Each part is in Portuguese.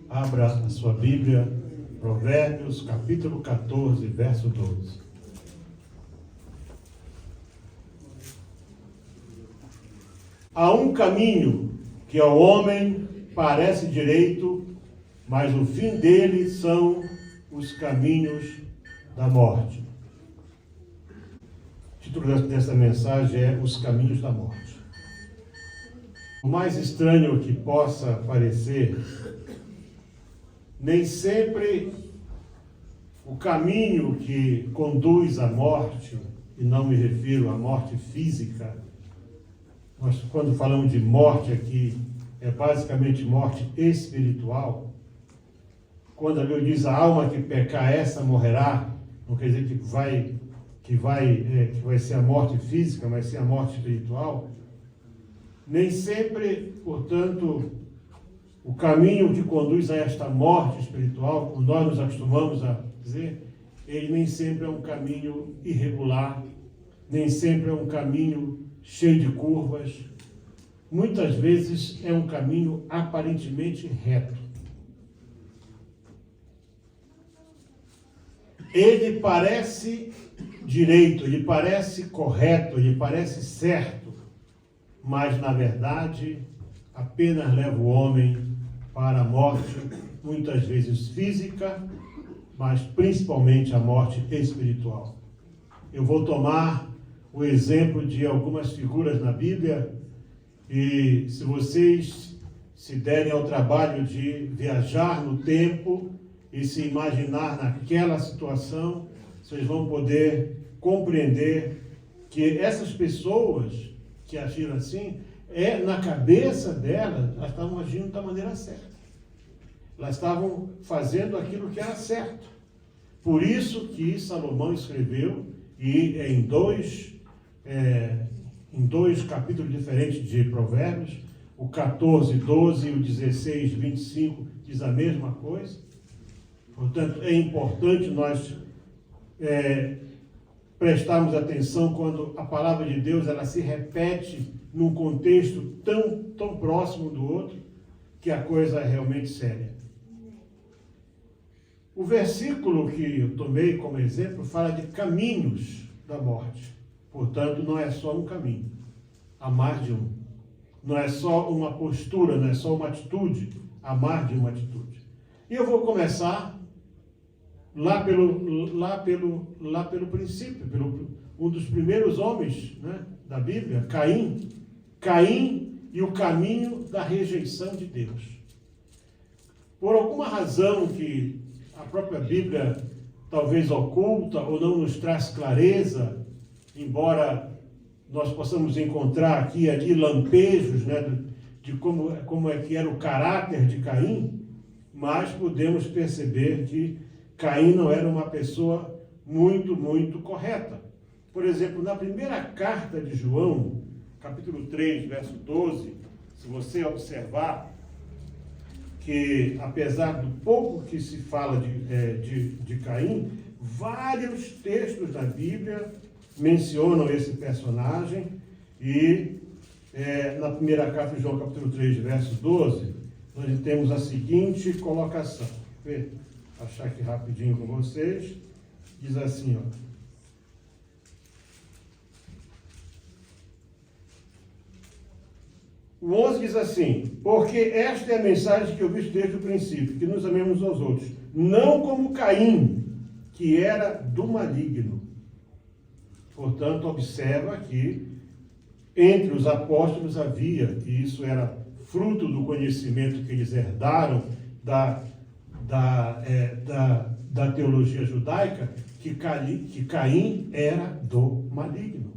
Abra a sua Bíblia, Provérbios, capítulo 14, verso 12. Há um caminho que ao homem parece direito, mas o fim dele são os caminhos da morte. O título dessa mensagem é Os Caminhos da Morte. O mais estranho que possa parecer, nem sempre o caminho que conduz à morte, e não me refiro à morte física, mas quando falamos de morte aqui, é basicamente morte espiritual. Quando a Bíblia diz a alma que pecar, essa morrerá, não quer dizer que vai ser a morte física, mas sim a morte espiritual. Nem sempre, portanto, o caminho que conduz a esta morte espiritual, como nós nos acostumamos a dizer, ele nem sempre é um caminho irregular, nem sempre é um caminho cheio de curvas. Muitas vezes é um caminho aparentemente reto. Ele parece direito, ele parece correto, ele parece certo, mas na verdade apenas leva o homem para a morte, muitas vezes física, mas principalmente a morte espiritual. Eu vou tomar o exemplo de algumas figuras na Bíblia, e se vocês se derem ao trabalho de viajar no tempo e se imaginar naquela situação, vocês vão poder compreender que essas pessoas que agiram assim, na cabeça delas, elas estavam agindo da maneira certa. Elas estavam fazendo aquilo que era certo. Por isso que Salomão escreveu, e em dois capítulos diferentes de Provérbios, o 14, 12 e o 16, 25, diz a mesma coisa. Portanto, é importante nós prestarmos atenção quando a palavra de Deus ela se repete num contexto tão próximo do outro, que a coisa é realmente séria. O versículo que eu tomei como exemplo fala de caminhos da morte. Portanto, não é só um caminho, há mais de um. Não é só uma postura, não é só uma atitude, há mais de uma atitude. E eu vou começar lá pelo princípio, um dos primeiros homens, né, da Bíblia, Caim. Caim e o caminho da rejeição de Deus. Por alguma razão que a própria Bíblia talvez oculta ou não nos traz clareza, embora nós possamos encontrar aqui e ali lampejos, né, de como é que era o caráter de Caim, mas podemos perceber que Caim não era uma pessoa muito correta. Por exemplo, na primeira carta de João, capítulo 3, verso 12, se você observar que, apesar do pouco que se fala de Caim, vários textos da Bíblia mencionam esse personagem, e na primeira carta de João, capítulo 3, verso 12, nós temos a seguinte colocação. Vou achar aqui rapidinho com vocês. Diz assim, ó. O 11 diz assim: porque esta é a mensagem que eu vi desde o princípio, que nos amemos aos outros, não como Caim, que era do maligno. Portanto, observa que entre os apóstolos havia, e isso era fruto do conhecimento que eles herdaram da teologia judaica, que Caim era do maligno.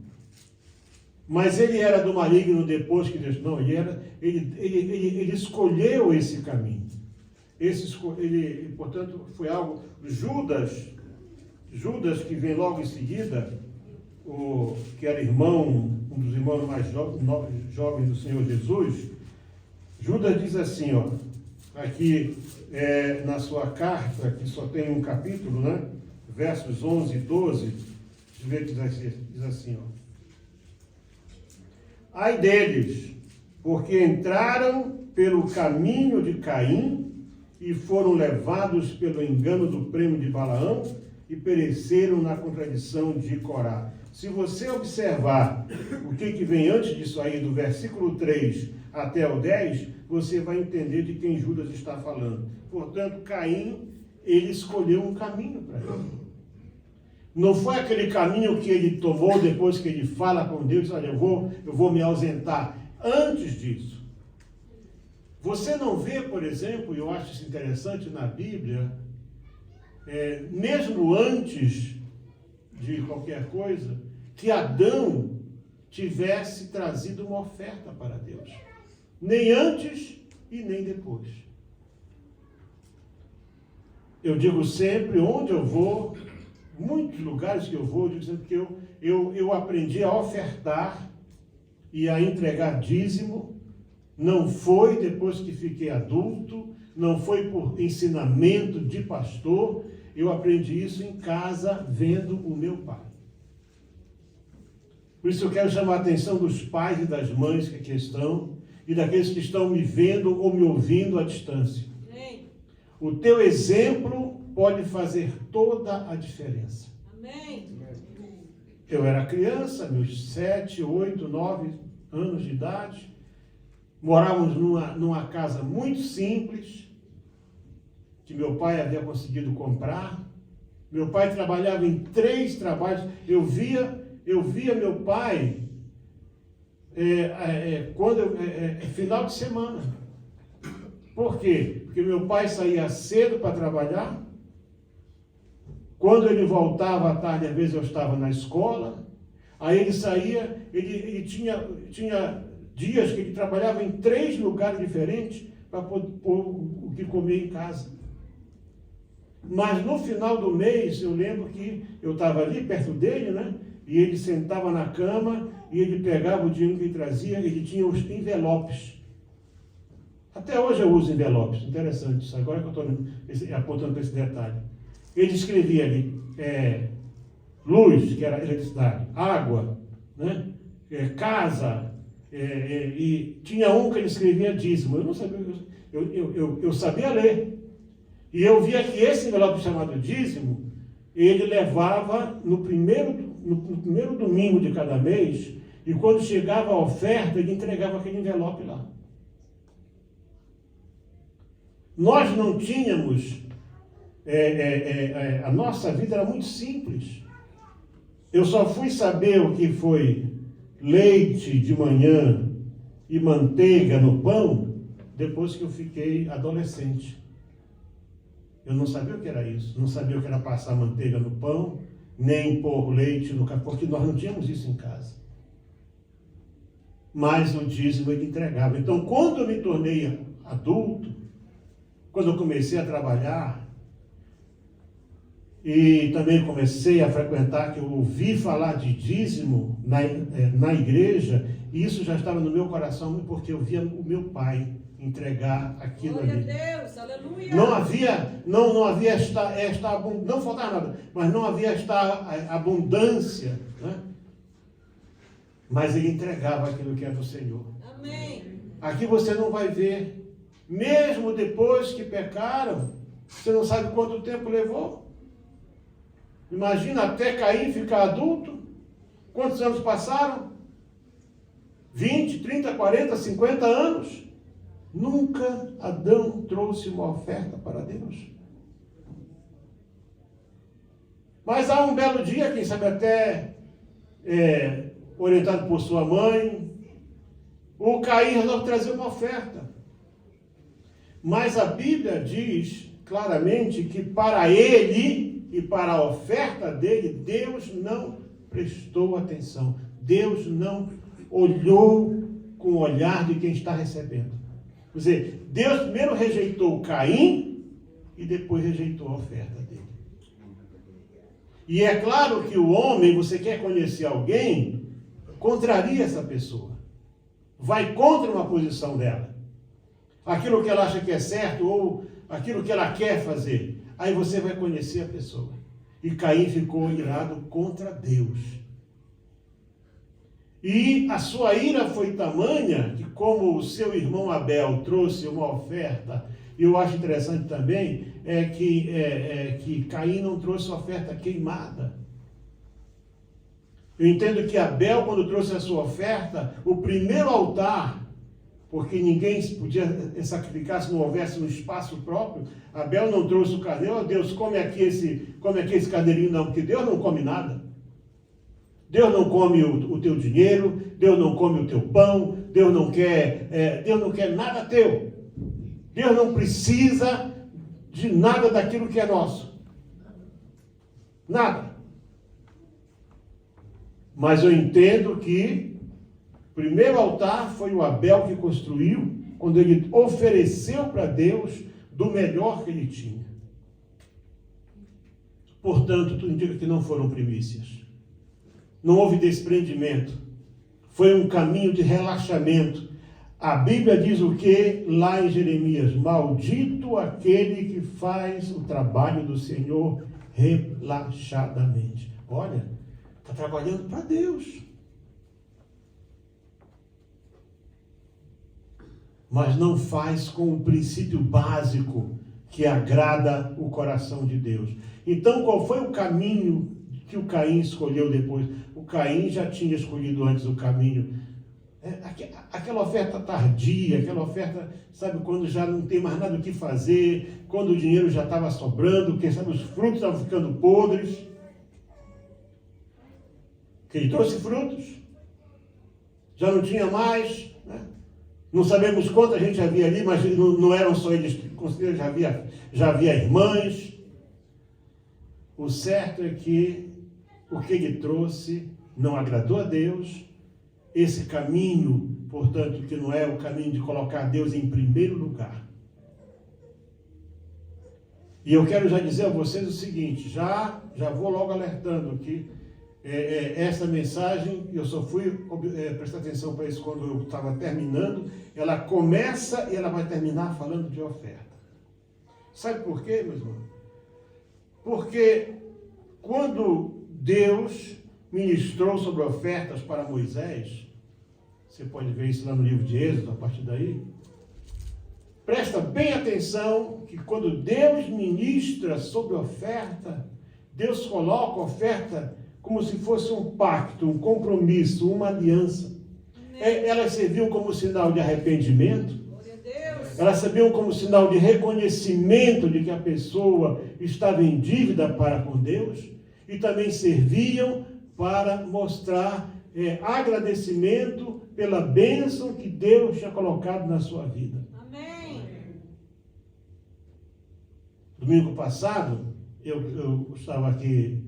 Mas ele era do maligno depois que Deus... Não, ele escolheu esse caminho. Portanto, foi algo... Judas, que vem logo em seguida, que era um dos irmãos mais jovens do Senhor Jesus, Judas diz assim, ó, aqui na sua carta, que só tem um capítulo, né? Versos 11 e 12, deixa eu ver, diz assim, ó. Ai deles, porque entraram pelo caminho de Caim e foram levados pelo engano do prêmio de Balaão e pereceram na contradição de Corá. Se você observar o que vem antes disso aí, do versículo 3 até o 10, você vai entender de quem Judas está falando. Portanto, Caim, ele escolheu um caminho para ele. Não foi aquele caminho que ele tomou depois que ele fala com Deus, olha, eu vou me ausentar. Antes disso, você não vê, por exemplo, e eu acho isso interessante na Bíblia, mesmo antes de qualquer coisa, que Adão tivesse trazido uma oferta para Deus. Nem antes e nem depois. Eu digo sempre, onde eu vou, muitos lugares que eu vou, eu digo sempre que eu aprendi a ofertar e a entregar dízimo. Não foi depois que fiquei adulto, não foi por ensinamento de pastor, eu aprendi isso em casa, vendo o meu pai. Por isso eu quero chamar a atenção dos pais e das mães que aqui estão, e daqueles que estão me vendo ou me ouvindo à distância. Amém. O teu exemplo pode fazer toda a diferença. Amém. Eu era criança, meus 7, 8, 9 anos de idade, morávamos numa casa muito simples, que meu pai havia conseguido comprar. Meu pai trabalhava em 3 trabalhos. Eu via meu pai final de semana. Por quê? Porque meu pai saía cedo para trabalhar. Quando ele voltava à tarde, às vezes eu estava na escola. Aí ele saía, ele tinha dias que ele trabalhava em 3 lugares diferentes para pôr o que comer em casa. Mas no final do mês, eu lembro que eu estava ali perto dele, né? E ele sentava na cama e ele pegava o dinheiro que ele trazia, ele tinha os envelopes. Até hoje eu uso envelopes, interessante isso, agora que eu estou apontando para esse detalhe. Ele escrevia ali, luz, que era eletricidade, água, né? Casa, e tinha um que ele escrevia dízimo. Eu não sabia, eu sabia ler. E eu via que esse envelope chamado dízimo, ele levava no primeiro domingo de cada mês, e quando chegava a oferta, ele entregava aquele envelope lá. Nós não tínhamos, a nossa vida era muito simples. Eu só fui saber o que foi leite de manhã e manteiga no pão depois que eu fiquei adolescente. Eu não sabia o que era isso, não sabia o que era passar manteiga no pão, nem pôr leite no café, porque nós não tínhamos isso em casa. Mas o dízimo ele entregava. Então, quando eu me tornei adulto, quando eu comecei a trabalhar, e também comecei a frequentar, que eu ouvi falar de dízimo na igreja, e isso já estava no meu coração, porque eu via o meu pai entregar aquilo Glória ali. a Deus, aleluia. Não havia esta abundância, não faltava nada, mas não havia esta abundância, né? Mas ele entregava aquilo que é do Senhor. Amém. Aqui você não vai ver, mesmo depois que pecaram, você não sabe quanto tempo levou. Imagina até Caim ficar adulto, quantos anos passaram? 20, 30, 40, 50 anos. Nunca Adão trouxe uma oferta para Deus. Mas há um belo dia, quem sabe até orientado por sua mãe, o Caim resolve trazer uma oferta. Mas a Bíblia diz claramente que para ele e para a oferta dele, Deus não prestou atenção. Deus não olhou com o olhar de quem está recebendo. Quer dizer, Deus primeiro rejeitou Caim e depois rejeitou a oferta dele. E é claro que o homem, você quer conhecer alguém, contraria essa pessoa. Vai contra uma posição dela. Aquilo que ela acha que é certo ou aquilo que ela quer fazer. Aí você vai conhecer a pessoa. E Caim ficou irado contra Deus. E a sua ira foi tamanha que, como o seu irmão Abel trouxe uma oferta E eu acho interessante também que Caim não trouxe oferta queimada. Eu entendo que Abel, quando trouxe a sua oferta, o primeiro altar, porque ninguém podia sacrificar se não houvesse um espaço próprio, Abel não trouxe o carneiro. Deus, come aqui esse carneirinho, não, porque Deus não come nada. Deus não come o teu dinheiro, Deus não come o teu pão, Deus não quer nada teu. Deus não precisa de nada daquilo que é nosso. Nada. Mas eu entendo que o primeiro altar foi o Abel que construiu, quando ele ofereceu para Deus do melhor que ele tinha. Portanto, tudo indica que não foram primícias. Não houve desprendimento. Foi um caminho de relaxamento. A Bíblia diz o que lá em Jeremias? Maldito aquele que faz o trabalho do Senhor relaxadamente. Olha, está trabalhando para Deus. Mas não faz com o princípio básico que agrada o coração de Deus. Então, qual foi o caminho que o Caim escolheu depois? O Caim já tinha escolhido antes o caminho. Aquela oferta tardia, aquela oferta, sabe, quando já não tem mais nada o que fazer, quando o dinheiro já estava sobrando, quem sabe os frutos estavam ficando podres. Que ele trouxe frutos, já não tinha mais, né? Não sabemos quanta gente havia ali, mas não eram só eles, já havia irmãs. O certo é que o que ele trouxe não agradou a Deus. Esse caminho, portanto, que não é o caminho de colocar Deus em primeiro lugar. E eu quero já dizer a vocês o seguinte, já vou logo alertando aqui, essa mensagem, eu só fui prestar atenção para isso quando eu estava terminando, ela começa e ela vai terminar falando de oferta. Sabe por quê, meus irmãos? Porque quando Deus ministrou sobre ofertas para Moisés, você pode ver isso lá no livro de Êxodo, a partir daí, presta bem atenção que quando Deus ministra sobre oferta, Deus coloca a oferta como se fosse um pacto, um compromisso, uma aliança. Elas serviam como sinal de arrependimento, elas serviam como sinal de reconhecimento de que a pessoa estava em dívida para com Deus, e também serviam para mostrar agradecimento pela bênção que Deus tinha colocado na sua vida. Amém. Domingo passado, eu estava aqui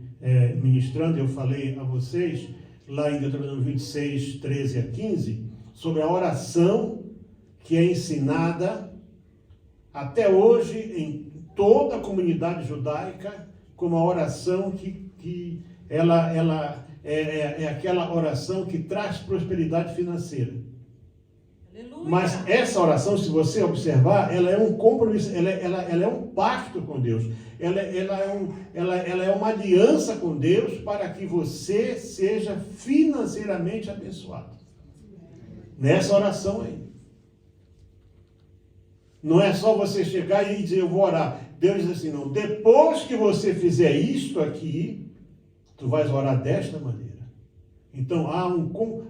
ministrando, eu falei a vocês, lá em Deuteronômio 26, 13 a 15, sobre a oração que é ensinada até hoje em toda a comunidade judaica, como a oração que ela é aquela oração que traz prosperidade financeira. Aleluia. Mas essa oração, se você observar, ela é um compromisso, ela é um pacto com Deus. Ela é uma aliança com Deus para que você seja financeiramente abençoado. Nessa oração aí. Não é só você chegar e dizer, eu vou orar. Deus diz assim, não. Depois que você fizer isto aqui, tu vais orar desta maneira. Então,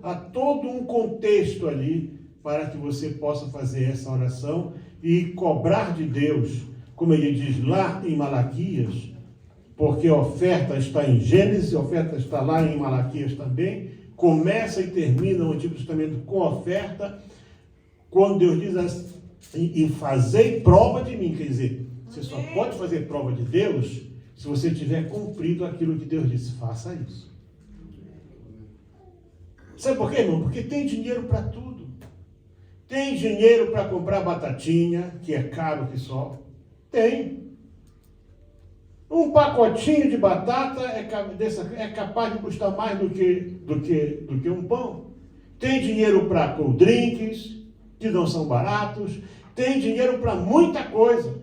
há todo um contexto ali para que você possa fazer essa oração e cobrar de Deus, como ele diz lá em Malaquias, porque a oferta está em Gênesis, a oferta está lá em Malaquias também, começa e termina o Antigo Testamento com oferta, quando Deus diz assim, e fazei prova de mim, quer dizer, você só pode fazer prova de Deus se você tiver cumprido aquilo que Deus disse, faça isso. Sabe por quê, irmão? Porque tem dinheiro para tudo. Tem dinheiro para comprar batatinha, que é caro que só. Tem. Um pacotinho de batata é capaz de custar mais do que um pão. Tem dinheiro para cold drinks, que não são baratos. Tem dinheiro para muita coisa.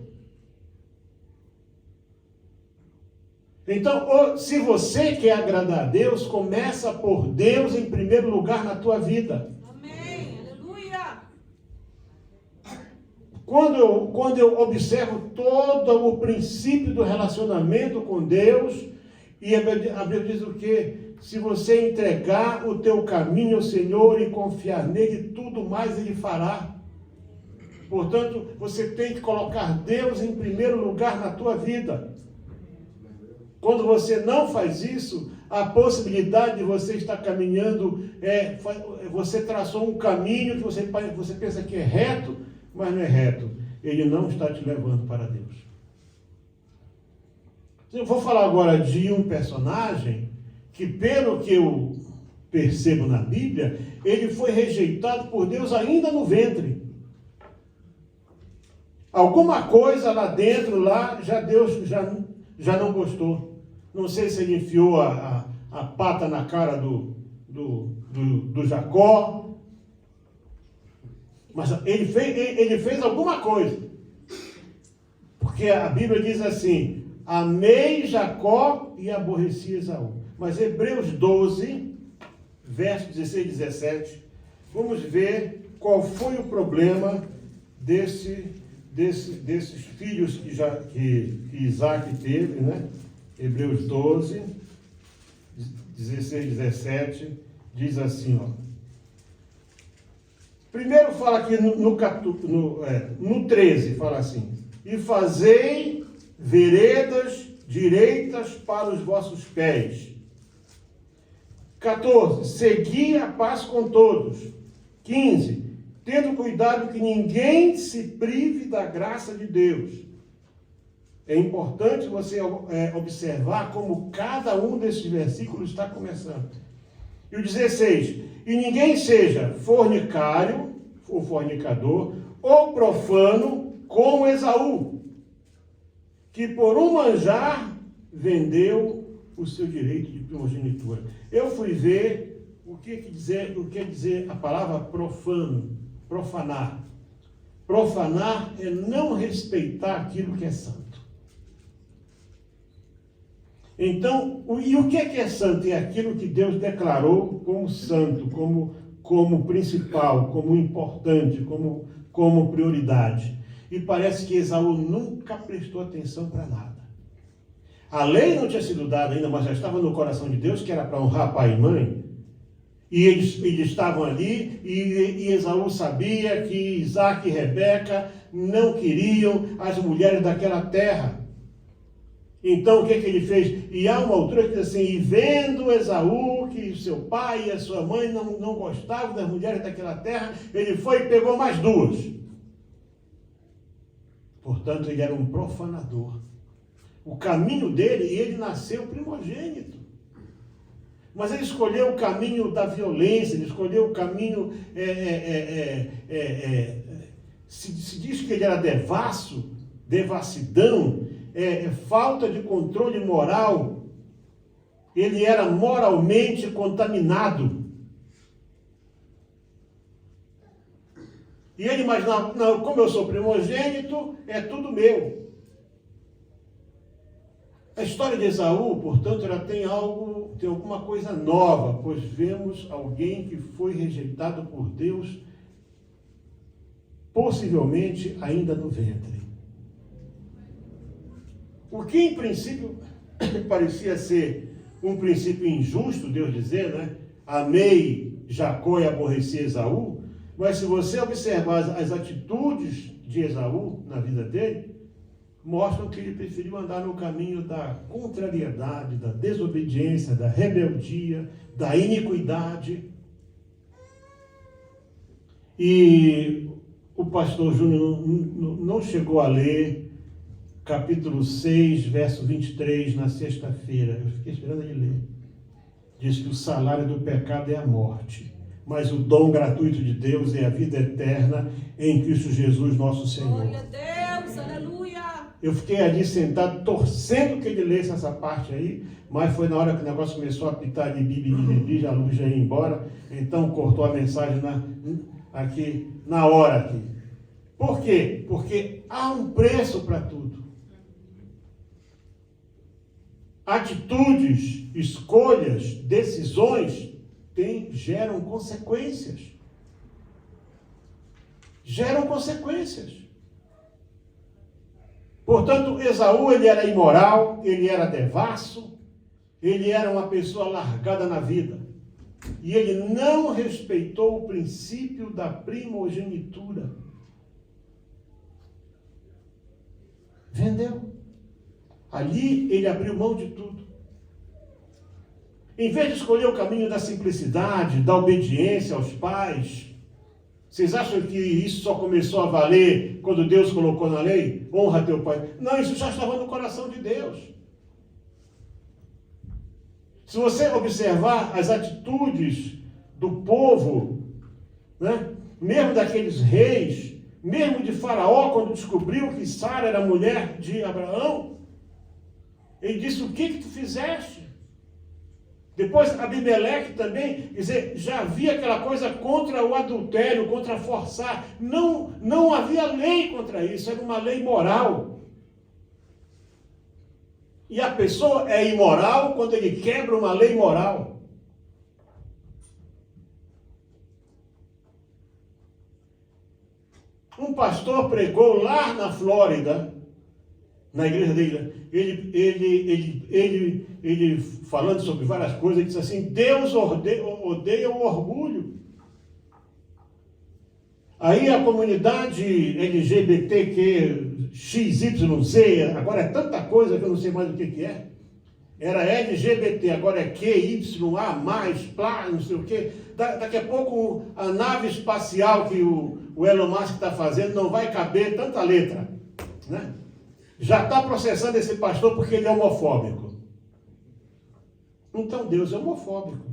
Então, se você quer agradar a Deus, começa por Deus em primeiro lugar na tua vida. Amém. Aleluia. quando eu observo todo o princípio do relacionamento com Deus, e a Bíblia diz o quê? Se você entregar o teu caminho ao Senhor e confiar nele, tudo mais ele fará. Portanto, você tem que colocar Deus em primeiro lugar na tua vida. Quando você não faz isso, a possibilidade de você estar caminhando, você traçou um caminho que você pensa que é reto, mas não é reto. Ele não está te levando para Deus. Eu vou falar agora de um personagem que, pelo que eu percebo na Bíblia, ele foi rejeitado por Deus ainda no ventre. Alguma coisa lá dentro, Deus já não gostou. Não sei se ele enfiou a pata na cara do Jacó, mas ele fez alguma coisa. Porque a Bíblia diz assim: amei Jacó e aborreci Esaú. Mas Hebreus 12, versos 16 e 17, vamos ver qual foi o problema desses filhos que Isaac teve, né? Hebreus 12, 16 e 17, diz assim, ó. Primeiro fala aqui no 13, fala assim: e fazei veredas direitas para os vossos pés. 14, segui a paz com todos. 15, tendo cuidado que ninguém se prive da graça de Deus. É importante você observar como cada um desses versículos está começando. E o 16, e ninguém seja fornicário, ou fornicador, ou profano, como Esaú, que por um manjar vendeu o seu direito de primogenitura. Eu fui ver o que quer dizer a palavra profano, profanar. Profanar é não respeitar aquilo que é santo. Então, e o que é santo? É aquilo que Deus declarou como santo, como principal, como importante, como prioridade. E parece que Esaú nunca prestou atenção para nada. A lei não tinha sido dada ainda, mas já estava no coração de Deus, que era para honrar pai e mãe. E eles estavam ali, e Esaú sabia que Isaac e Rebeca não queriam as mulheres daquela terra. Então, o que ele fez? E há uma altura que diz assim: e vendo Esaú que seu pai e a sua mãe não gostavam das mulheres daquela terra, ele foi e pegou mais duas. Portanto, ele era um profanador. O caminho dele, e ele nasceu primogênito. Mas ele escolheu o caminho da violência, ele escolheu o caminho... se diz que ele era devasso, devassidão, falta de controle moral. Ele era moralmente contaminado. E ele imaginava: não, como eu sou primogênito, é tudo meu. A história de Esaú, portanto, ela tem alguma coisa nova, pois vemos alguém que foi rejeitado por Deus, possivelmente ainda no ventre. O que em princípio parecia ser um princípio injusto, Deus dizer, né? Amei Jacó e aborreci Esaú, mas se você observar as atitudes de Esaú na vida dele, mostram que ele preferiu andar no caminho da contrariedade, da desobediência, da rebeldia, da iniquidade. E o pastor Júnior não chegou a ler capítulo 6, verso 23, na sexta-feira. Eu fiquei esperando ele ler. Diz que o salário do pecado é a morte, mas o dom gratuito de Deus é a vida eterna em Cristo Jesus, nosso Senhor. Glória a Deus, aleluia. Eu fiquei ali sentado, torcendo que ele lesse essa parte aí, mas foi na hora que o negócio começou a apitar de bibi, já a luz já ia embora, então cortou a mensagem aqui, na hora aqui. Por quê? Porque há um preço para tudo. Atitudes, escolhas, decisões geram consequências. Geram consequências. Portanto, Esaú, ele era imoral, ele era devasso, ele era uma pessoa largada na vida. E ele não respeitou o princípio da primogenitura. Vendeu. Ali ele abriu mão de tudo. Em vez de escolher o caminho da simplicidade, da obediência aos pais, vocês acham que isso só começou a valer quando Deus colocou na lei? Honra teu pai. Não, isso já estava no coração de Deus. Se você observar as atitudes do povo, né, mesmo daqueles reis, mesmo de Faraó, quando descobriu que Sara era mulher de Abraão, ele disse: o que tu fizeste? Depois Abimeleque também, quer dizer, já havia aquela coisa contra o adultério, contra forçar. Não havia lei contra isso, era uma lei moral. E a pessoa é imoral quando ele quebra uma lei moral. Um pastor pregou lá na Flórida, na igreja dele, ele falando sobre várias coisas, ele disse assim: Deus odeia o orgulho. Aí a comunidade LGBTQ, XYZ, agora é tanta coisa que eu não sei mais o que é. Era LGBT, agora é QYA+, não sei o quê. Daqui a pouco a nave espacial que o Elon Musk está fazendo não vai caber tanta letra, né? Já está processando esse pastor porque ele é homofóbico. Então Deus é homofóbico.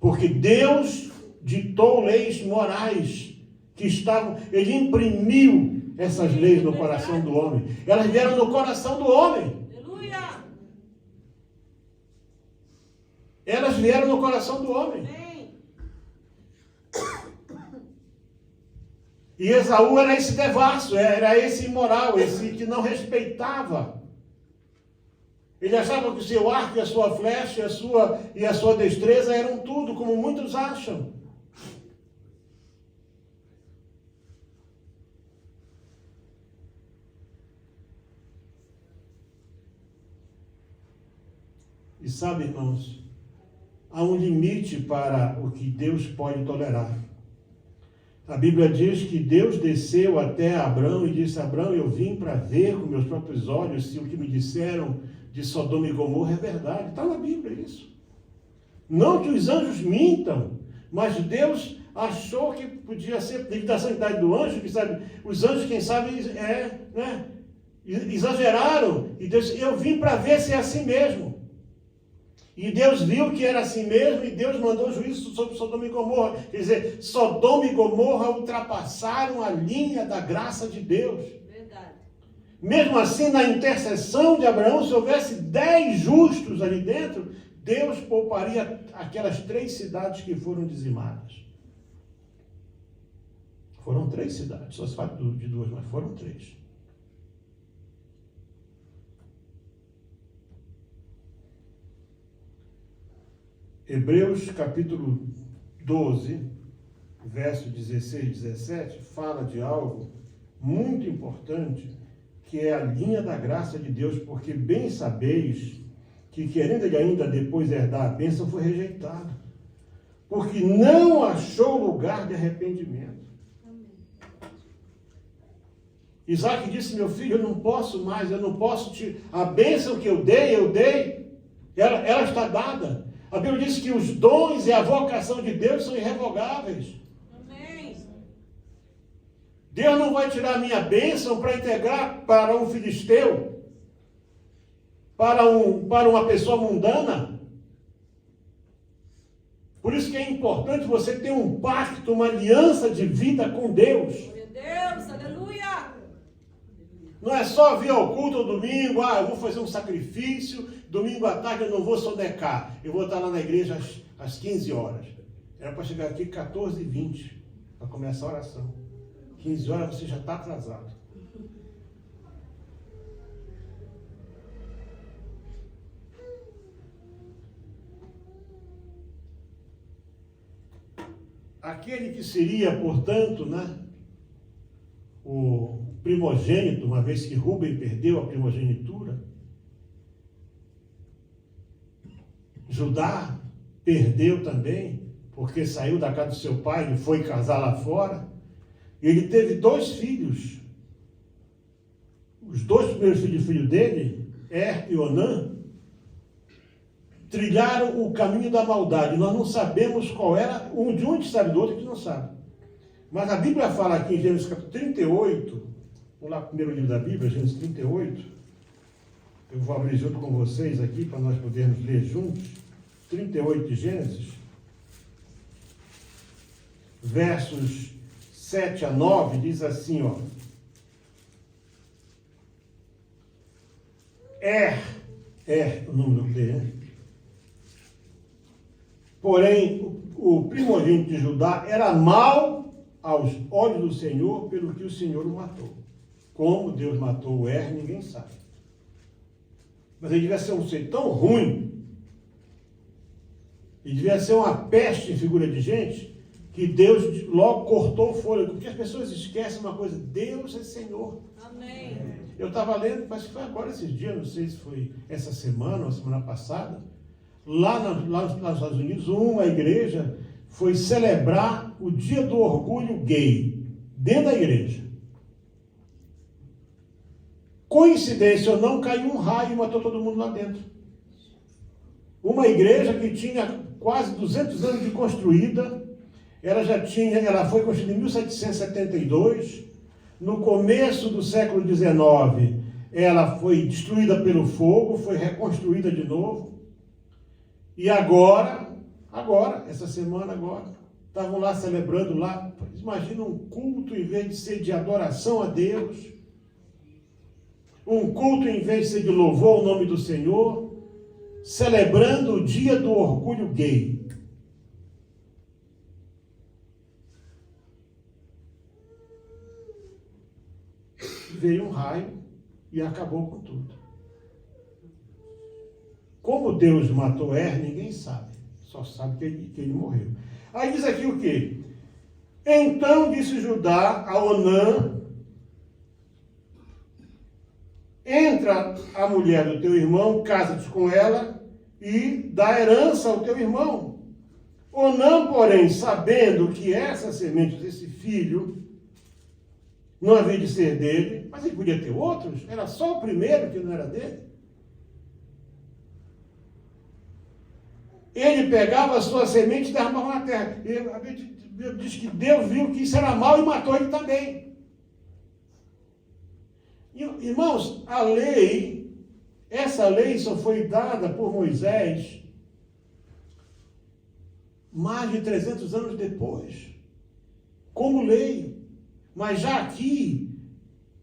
Porque Deus ditou leis morais que estavam... Ele imprimiu essas leis no coração do homem. Elas vieram no coração do homem. Aleluia! Elas vieram no coração do homem. Amém. E Esaú era esse devasso, era esse imoral, esse que não respeitava. Ele achava que o seu arco e a sua flecha e a sua destreza eram tudo, como muitos acham. E sabe, irmãos, há um limite para o que Deus pode tolerar. A Bíblia diz que Deus desceu até Abrão e disse: Abrão, eu vim para ver com meus próprios olhos se o que me disseram de Sodoma e Gomorra é verdade. Está na Bíblia isso. Não que os anjos mintam, mas Deus achou que podia ser, devido à santidade do anjo, que sabe, os anjos, quem sabe, exageraram. E Deus disse: eu vim para ver se é assim mesmo. E Deus viu que era assim mesmo, e Deus mandou juízo sobre Sodoma e Gomorra. Quer dizer, Sodoma e Gomorra ultrapassaram a linha da graça de Deus. Verdade. Mesmo assim, na intercessão de Abraão, se houvesse 10 justos ali dentro, Deus pouparia aquelas 3 cidades que foram dizimadas. Foram 3 cidades, só se fala de 2, mas foram 3. Hebreus capítulo 12, verso 16 e 17, fala de algo muito importante, que é a linha da graça de Deus, porque bem sabeis que, querendo ele ainda depois herdar a bênção, foi rejeitado, porque não achou lugar de arrependimento. Isaac disse: meu filho, eu não posso mais, eu não posso a bênção que eu dei, ela está dada. A Bíblia diz que os dons e a vocação de Deus são irrevogáveis. Amém. Deus não vai tirar a minha bênção para integrar para um filisteu, para uma pessoa mundana. Por isso que é importante você ter um pacto, uma aliança de vida com Deus. Glória a Deus, aleluia. Não é só vir ao culto ao domingo: eu vou fazer um sacrifício, domingo à tarde eu não vou sonecar, eu vou estar lá na igreja às 15 horas. Era para chegar aqui 14h20, para começar a oração. 15 horas você já está atrasado. Aquele que seria, portanto, o primogênito, uma vez que Rúben perdeu a primogenitura. Judá perdeu também, porque saiu da casa do seu pai e foi casar lá fora. Ele teve 2 filhos. Os 2 primeiros filhos dele, Er e Onã, trilharam o caminho da maldade. Nós não sabemos qual era, um de um sabe do outro, a gente não sabe. Mas a Bíblia fala aqui em Gênesis capítulo 38, vamos lá, primeiro livro da Bíblia, Gênesis 38, eu vou abrir junto com vocês aqui, para nós podermos ler juntos, 38 de Gênesis, versos 7 a 9, diz assim, ó. O nome do rei, né? Porém, o primogênito de Judá era mau aos olhos do Senhor, pelo que o Senhor o matou. Como Deus matou o ninguém sabe. Mas ele devia ser um ser tão ruim, ele devia ser uma peste em figura de gente, que Deus logo cortou o fôlego. Porque as pessoas esquecem uma coisa: Deus é Senhor. Amém. Eu estava lendo, parece que foi agora esses dias, não sei se foi essa semana ou semana passada, lá nos Estados Unidos, uma igreja foi celebrar o dia do orgulho gay, dentro da igreja. Coincidência ou não, caiu um raio e matou todo mundo lá dentro. Uma igreja que tinha quase 200 anos de construída, ela foi construída em 1772, no começo do século XIX, ela foi destruída pelo fogo, foi reconstruída de novo, e agora, essa semana agora, estavam lá celebrando lá, imagina um culto em vez de ser de adoração a Deus, um culto em vez de ser de louvor ao nome do Senhor, celebrando o dia do orgulho gay. Veio um raio e acabou com tudo. Como Deus matou ninguém sabe. Só sabe que ele morreu. Aí diz aqui o quê? Então disse Judá a Onã: entra a mulher do teu irmão, casa-te com ela e dá herança ao teu irmão. Onã, porém, sabendo que essa semente desse filho não havia de ser dele, mas ele podia ter outros, era só o primeiro que não era dele. Ele pegava a sua semente e derramava na terra. A Bíblia diz que Deus viu que isso era mal e matou ele também. Irmãos, essa lei só foi dada por Moisés mais de 300 anos depois, como lei. Mas já aqui,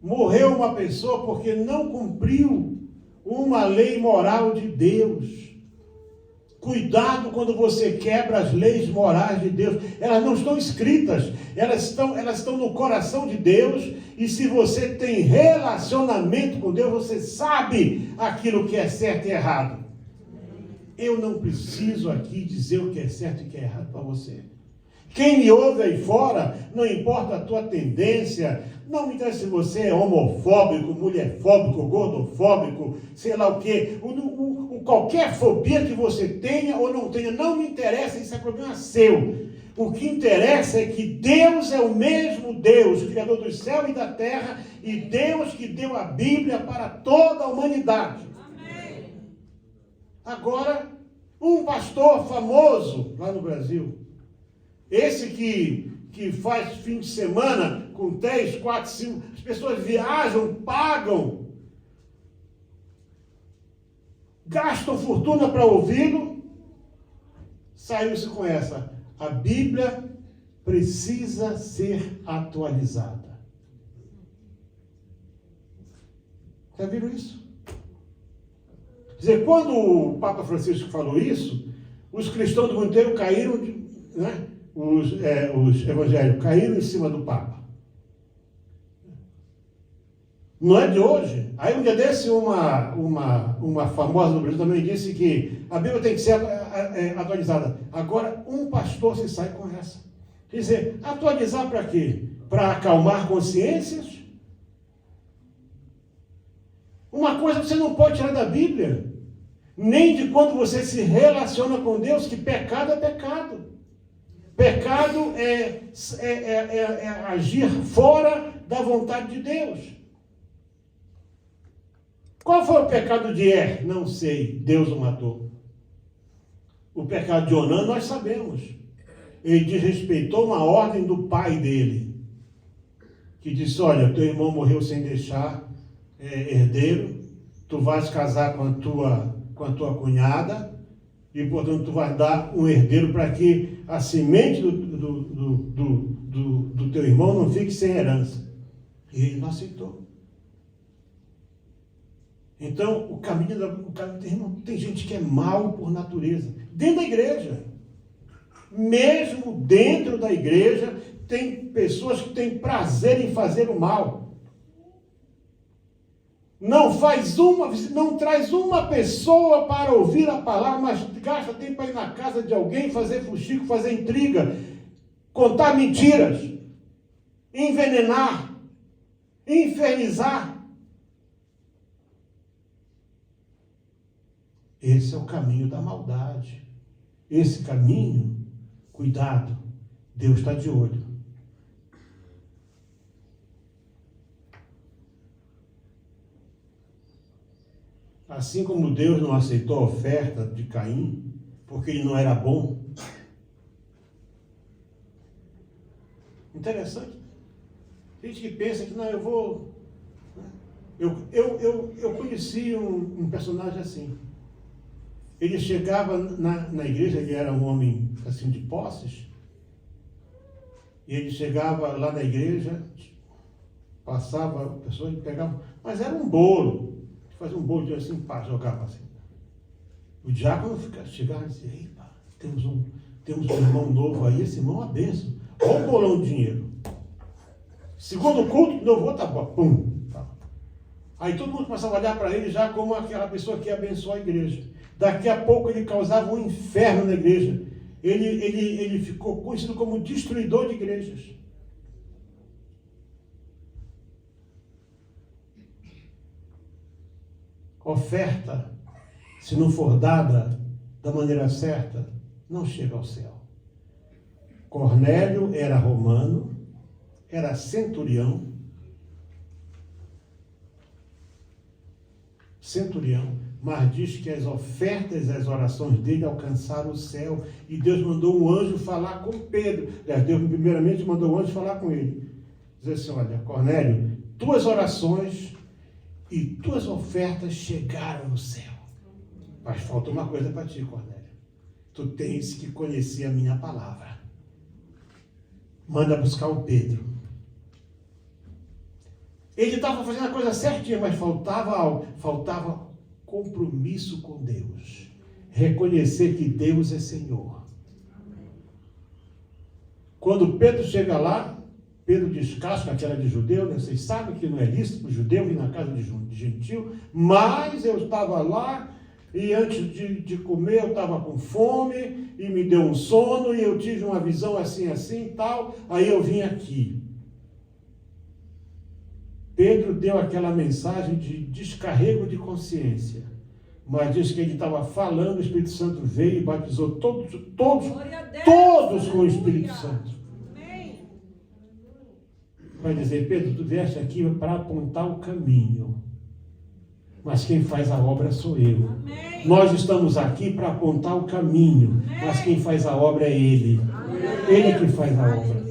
morreu uma pessoa porque não cumpriu uma lei moral de Deus. Cuidado quando você quebra as leis morais de Deus. Elas não estão escritas, elas estão no coração de Deus. E se você tem relacionamento com Deus, você sabe aquilo que é certo e errado. Eu não preciso aqui dizer o que é certo e o que é errado para você. Quem me ouve aí fora, não importa a tua tendência, não me interessa se você é homofóbico, mulherfóbico, gordofóbico, sei lá o quê, qualquer fobia que você tenha ou não tenha, não me interessa, isso é problema seu. O que interessa é que Deus é o mesmo Deus, Criador do céu e da terra, e Deus que deu a Bíblia para toda a humanidade. Amém. Agora, um pastor famoso lá no Brasil, esse que faz fim de semana com 3, 4, 5, as pessoas viajam, pagam, gastam fortuna para ouvi-lo, saiu-se com essa: a Bíblia precisa ser atualizada. Já viram isso? Quer dizer, quando o Papa Francisco falou isso, os cristãos do mundo inteiro caíram, né? Os evangélicos caíram em cima do Papa. Não é de hoje. Aí um dia desse, uma famosa no Brasil também disse que a Bíblia tem que ser atualizada. Agora, um pastor se sai com essa. Quer dizer, atualizar para quê? Para acalmar consciências? Uma coisa você não pode tirar da Bíblia, nem de quando você se relaciona com Deus, que pecado é pecado. Pecado é agir fora da vontade de Deus. Qual foi o pecado de Er? Não sei, Deus o matou. O pecado de Onã nós sabemos. Ele desrespeitou uma ordem do pai dele, que disse, olha, teu irmão morreu sem deixar herdeiro, tu vais casar com a tua cunhada, e portanto tu vais dar um herdeiro para que a semente do teu irmão não fique sem herança. E ele não aceitou. Então, o caminho irmão, tem gente que é mal por natureza. Dentro da igreja. Mesmo dentro da igreja, tem pessoas que têm prazer em fazer o mal. Não traz uma pessoa para ouvir a palavra, mas gasta tempo para ir na casa de alguém, fazer fuxico, fazer intriga, contar mentiras, envenenar, infernizar. Esse é o caminho da maldade. Esse caminho, cuidado, Deus está de olho. Assim como Deus não aceitou a oferta de Caim, porque ele não era bom. Interessante. Gente que pensa que, não, eu vou... Eu conheci um personagem assim. Ele chegava na igreja, ele era um homem assim de posses, e ele chegava lá na igreja, passava, a pessoa pegava, mas era um bolo, fazia um bolo de assim, pá, jogava assim. O diácono chegava e dizia, ei, pá, temos um irmão novo aí, esse irmão é uma bênção, olha um bolão de dinheiro. Segundo culto, de novo, outra bola, pum. Tá. Aí todo mundo começava a olhar para ele já como aquela pessoa que ia abençoar a igreja. Daqui a pouco ele causava um inferno na igreja. Ele ficou conhecido como destruidor de igrejas. Oferta, se não for dada da maneira certa, não chega ao céu. Cornélio era romano, era centurião, mas diz que as ofertas e as orações dele alcançaram o céu, e Deus mandou um anjo falar com Pedro. Deus primeiramente mandou um anjo falar com ele. Diz assim, olha, Cornélio, tuas orações e tuas ofertas chegaram no céu. Mas falta uma coisa para ti, Cornélio. Tu tens que conhecer a minha palavra. Manda buscar o Pedro. Ele estava fazendo a coisa certinha, mas faltava compromisso com Deus. Reconhecer que Deus é Senhor. Quando Pedro chega lá, Pedro descasca que era de judeu, né? Vocês sabem que não é lícito o judeu vir na casa de gentil, mas eu estava lá e antes de comer eu estava com fome e me deu um sono e eu tive uma visão assim e tal, aí eu vim aqui. Pedro deu aquela mensagem de descarrego de consciência, mas diz que ele estava falando, o Espírito Santo veio e batizou todos com o Espírito Santo. Amém. Vai dizer, Pedro, tu vieste aqui para apontar o caminho, mas quem faz a obra sou eu. Amém. Nós estamos aqui para apontar o caminho, mas quem faz a obra é Ele. Ele é que faz a obra.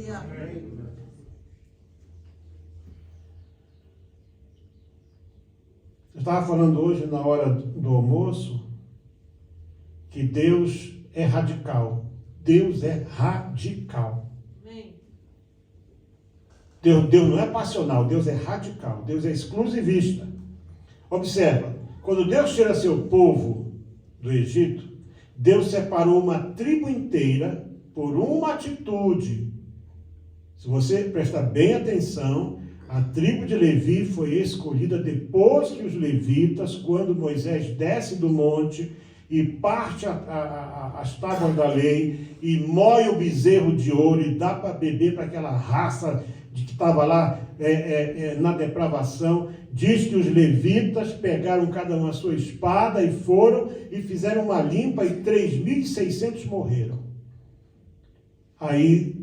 Eu estava falando hoje, na hora do almoço, que Deus é radical. Deus é radical. Amém. Deus não é passional, Deus é radical. Deus é exclusivista. Observa, quando Deus tira seu povo do Egito, Deus separou uma tribo inteira por uma atitude. Se você prestar bem atenção, a tribo de Levi foi escolhida depois que os levitas, quando Moisés desce do monte e parte as tábuas da lei e moe o bezerro de ouro e dá para beber para aquela raça de que estava lá na depravação, diz que os levitas pegaram cada um a sua espada e foram e fizeram uma limpa e 3.600 morreram. Aí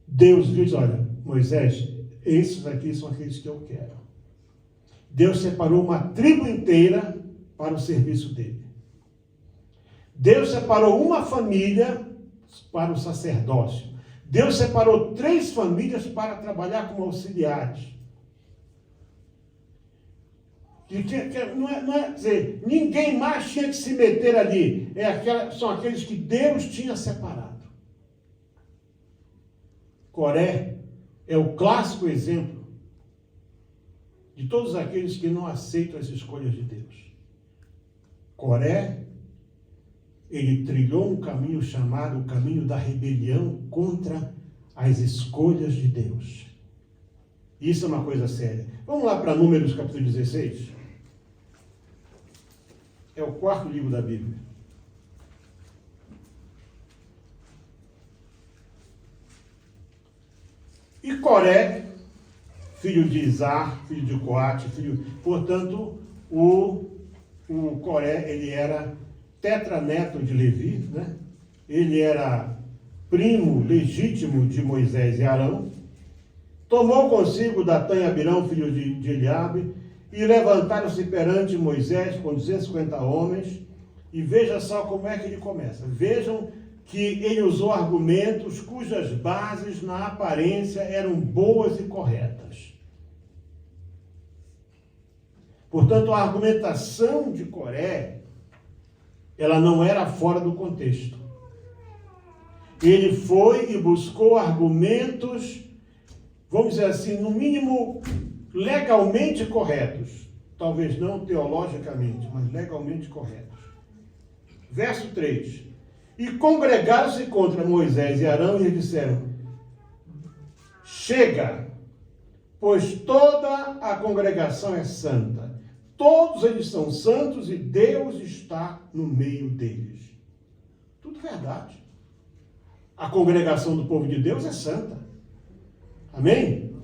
Deus diz, olha, Moisés, esses aqui são aqueles que eu quero. Deus separou uma tribo inteira para o serviço dele. Deus separou uma família para o sacerdócio. Deus separou 3 famílias para trabalhar como auxiliares. Não é dizer, ninguém mais tinha que se meter ali. São aqueles que Deus tinha separado. Coré é o clássico exemplo de todos aqueles que não aceitam as escolhas de Deus. Coré, ele trilhou um caminho chamado o caminho da rebelião contra as escolhas de Deus. Isso é uma coisa séria. Vamos lá para Números capítulo 16. É o 4º livro da Bíblia. E Coré, filho de Izar, filho de Coate, portanto, o Coré, ele era tetraneto de Levi, né? Ele era primo legítimo de Moisés e Arão. Tomou consigo Datã e Abirão, filho de Eliabe, e levantaram-se perante Moisés com 250 homens. E veja só como é que ele começa. Vejam que ele usou argumentos cujas bases na aparência eram boas e corretas. Portanto, a argumentação de Coré, ela não era fora do contexto. Ele foi e buscou argumentos, vamos dizer assim, no mínimo legalmente corretos. Talvez não teologicamente, mas legalmente corretos. Verso 3. E congregaram-se contra Moisés e Arão e eles disseram, chega, pois toda a congregação é santa. Todos eles são santos e Deus está no meio deles. Tudo verdade. A congregação do povo de Deus é santa. Amém?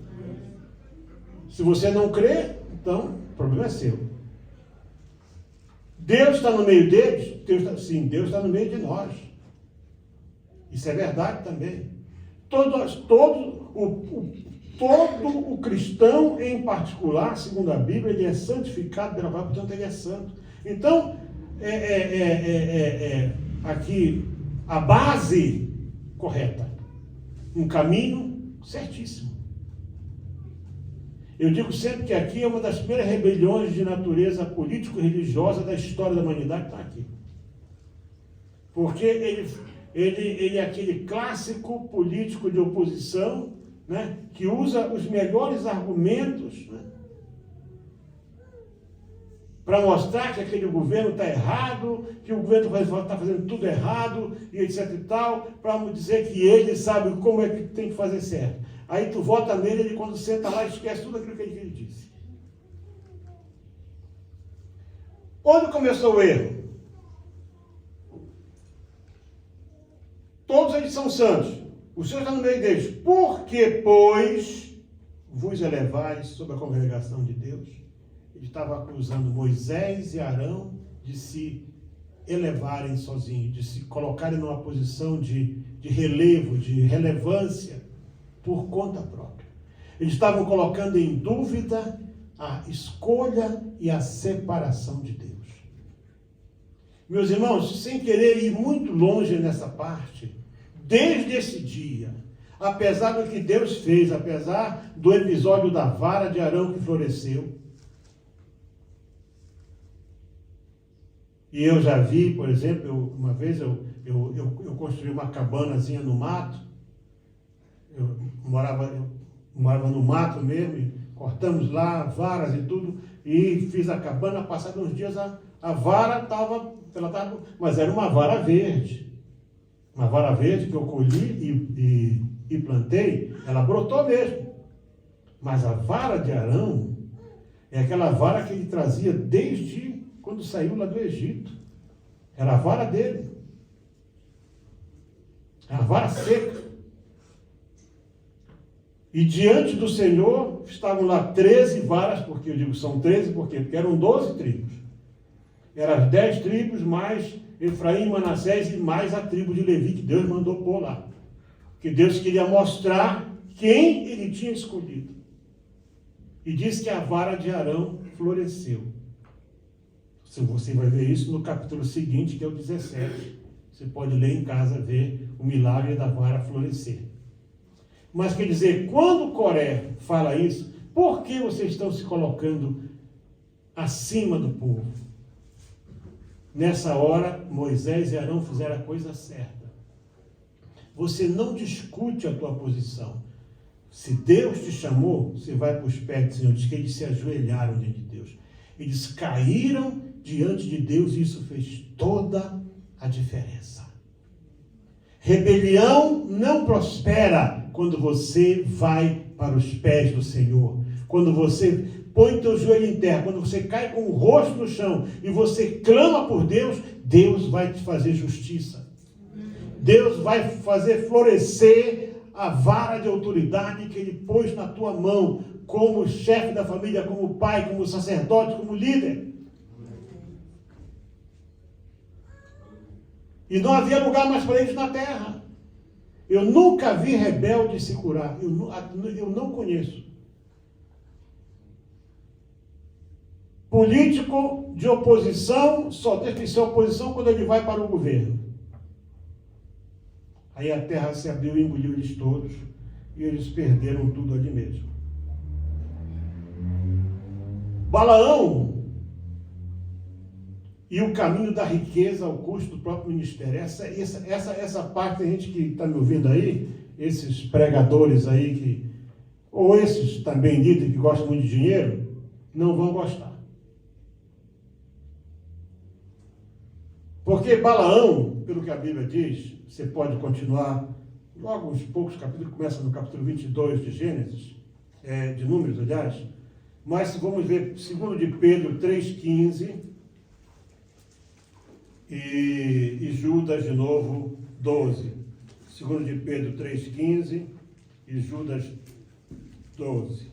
Se você não crê, então o problema é seu. Deus está no meio deles? Sim, Deus está no meio de nós. Isso é verdade também. Todo o cristão, em particular, segundo a Bíblia, ele é santificado pela palavra, portanto ele é santo. Então, aqui a base correta, um caminho certíssimo. Eu digo sempre que aqui é uma das primeiras rebeliões de natureza político-religiosa da história da humanidade, está aqui. Porque ele é aquele clássico político de oposição, né, que usa os melhores argumentos, né, para mostrar que aquele governo está errado, que o governo está fazendo tudo errado, e etc e tal, para dizer que ele sabe como é que tem que fazer certo. Aí tu vota nele, ele quando senta lá esquece tudo aquilo que ele disse. Onde começou o erro? Todos eles são santos. O Senhor está no meio deles. Por que, pois, vos elevais sobre a congregação de Deus? Ele estava acusando Moisés e Arão de se elevarem sozinhos, de se colocarem numa posição de relevo, de relevância, por conta própria. Eles estavam colocando em dúvida a escolha e a separação de Deus. Meus irmãos, sem querer ir muito longe nessa parte, desde esse dia, apesar do que Deus fez, apesar do episódio da vara de Arão que floresceu, e eu já vi, por exemplo, uma vez eu construí uma cabanazinha no mato. Eu morava no mato mesmo, e cortamos lá varas e tudo, e fiz a cabana. Passados uns dias a vara estava, mas era uma vara verde. Uma vara verde que eu colhi e plantei, ela brotou mesmo. Mas a vara de Arão é aquela vara que ele trazia desde quando saiu lá do Egito. Era a vara dele. Era a vara seca. E diante do Senhor estavam lá 13 varas, porque eu digo são 13, por quê? Porque eram 12 tribos. Eram as 10 tribos, mais Efraim, Manassés e mais a tribo de Levi, que Deus mandou pôr lá. Porque Deus queria mostrar quem ele tinha escolhido. E diz que a vara de Arão floresceu. Você vai ver isso no capítulo seguinte, que é o 17. Você pode ler em casa, ver o milagre da vara florescer. Mas quer dizer, quando Coré fala isso, por que vocês estão se colocando acima do povo? Nessa hora, Moisés e Arão fizeram a coisa certa. Você não discute a tua posição. Se Deus te chamou, você vai para os pés do Senhor. Diz que eles se ajoelharam diante de Deus. Eles caíram diante de Deus e isso fez toda a diferença. Rebelião não prospera quando você vai para os pés do Senhor. Quando você põe teu joelho em terra, quando você cai com o rosto no chão e você clama por Deus, Deus vai te fazer justiça. Deus vai fazer florescer a vara de autoridade que Ele pôs na tua mão, como chefe da família, como pai, como sacerdote, como líder. E não havia lugar mais para eles na terra. Eu nunca vi rebelde se curar. Eu não conheço. Político de oposição só deve ser oposição quando ele vai para o governo. Aí a terra se abriu e engoliu eles todos, e eles perderam tudo ali mesmo. Balaão e o caminho da riqueza ao custo do próprio ministério. Essa parte, a gente que está me ouvindo aí, esses pregadores aí, ou esses também líderes que gostam muito de dinheiro, não vão gostar. Porque Balaão, pelo que a Bíblia diz, você pode continuar, logo uns poucos capítulos, começa no capítulo 22 de Gênesis, de Números, aliás, mas vamos ver 2 de Pedro 3,15 e Judas de novo 12. 2 de Pedro 3,15 e Judas 12.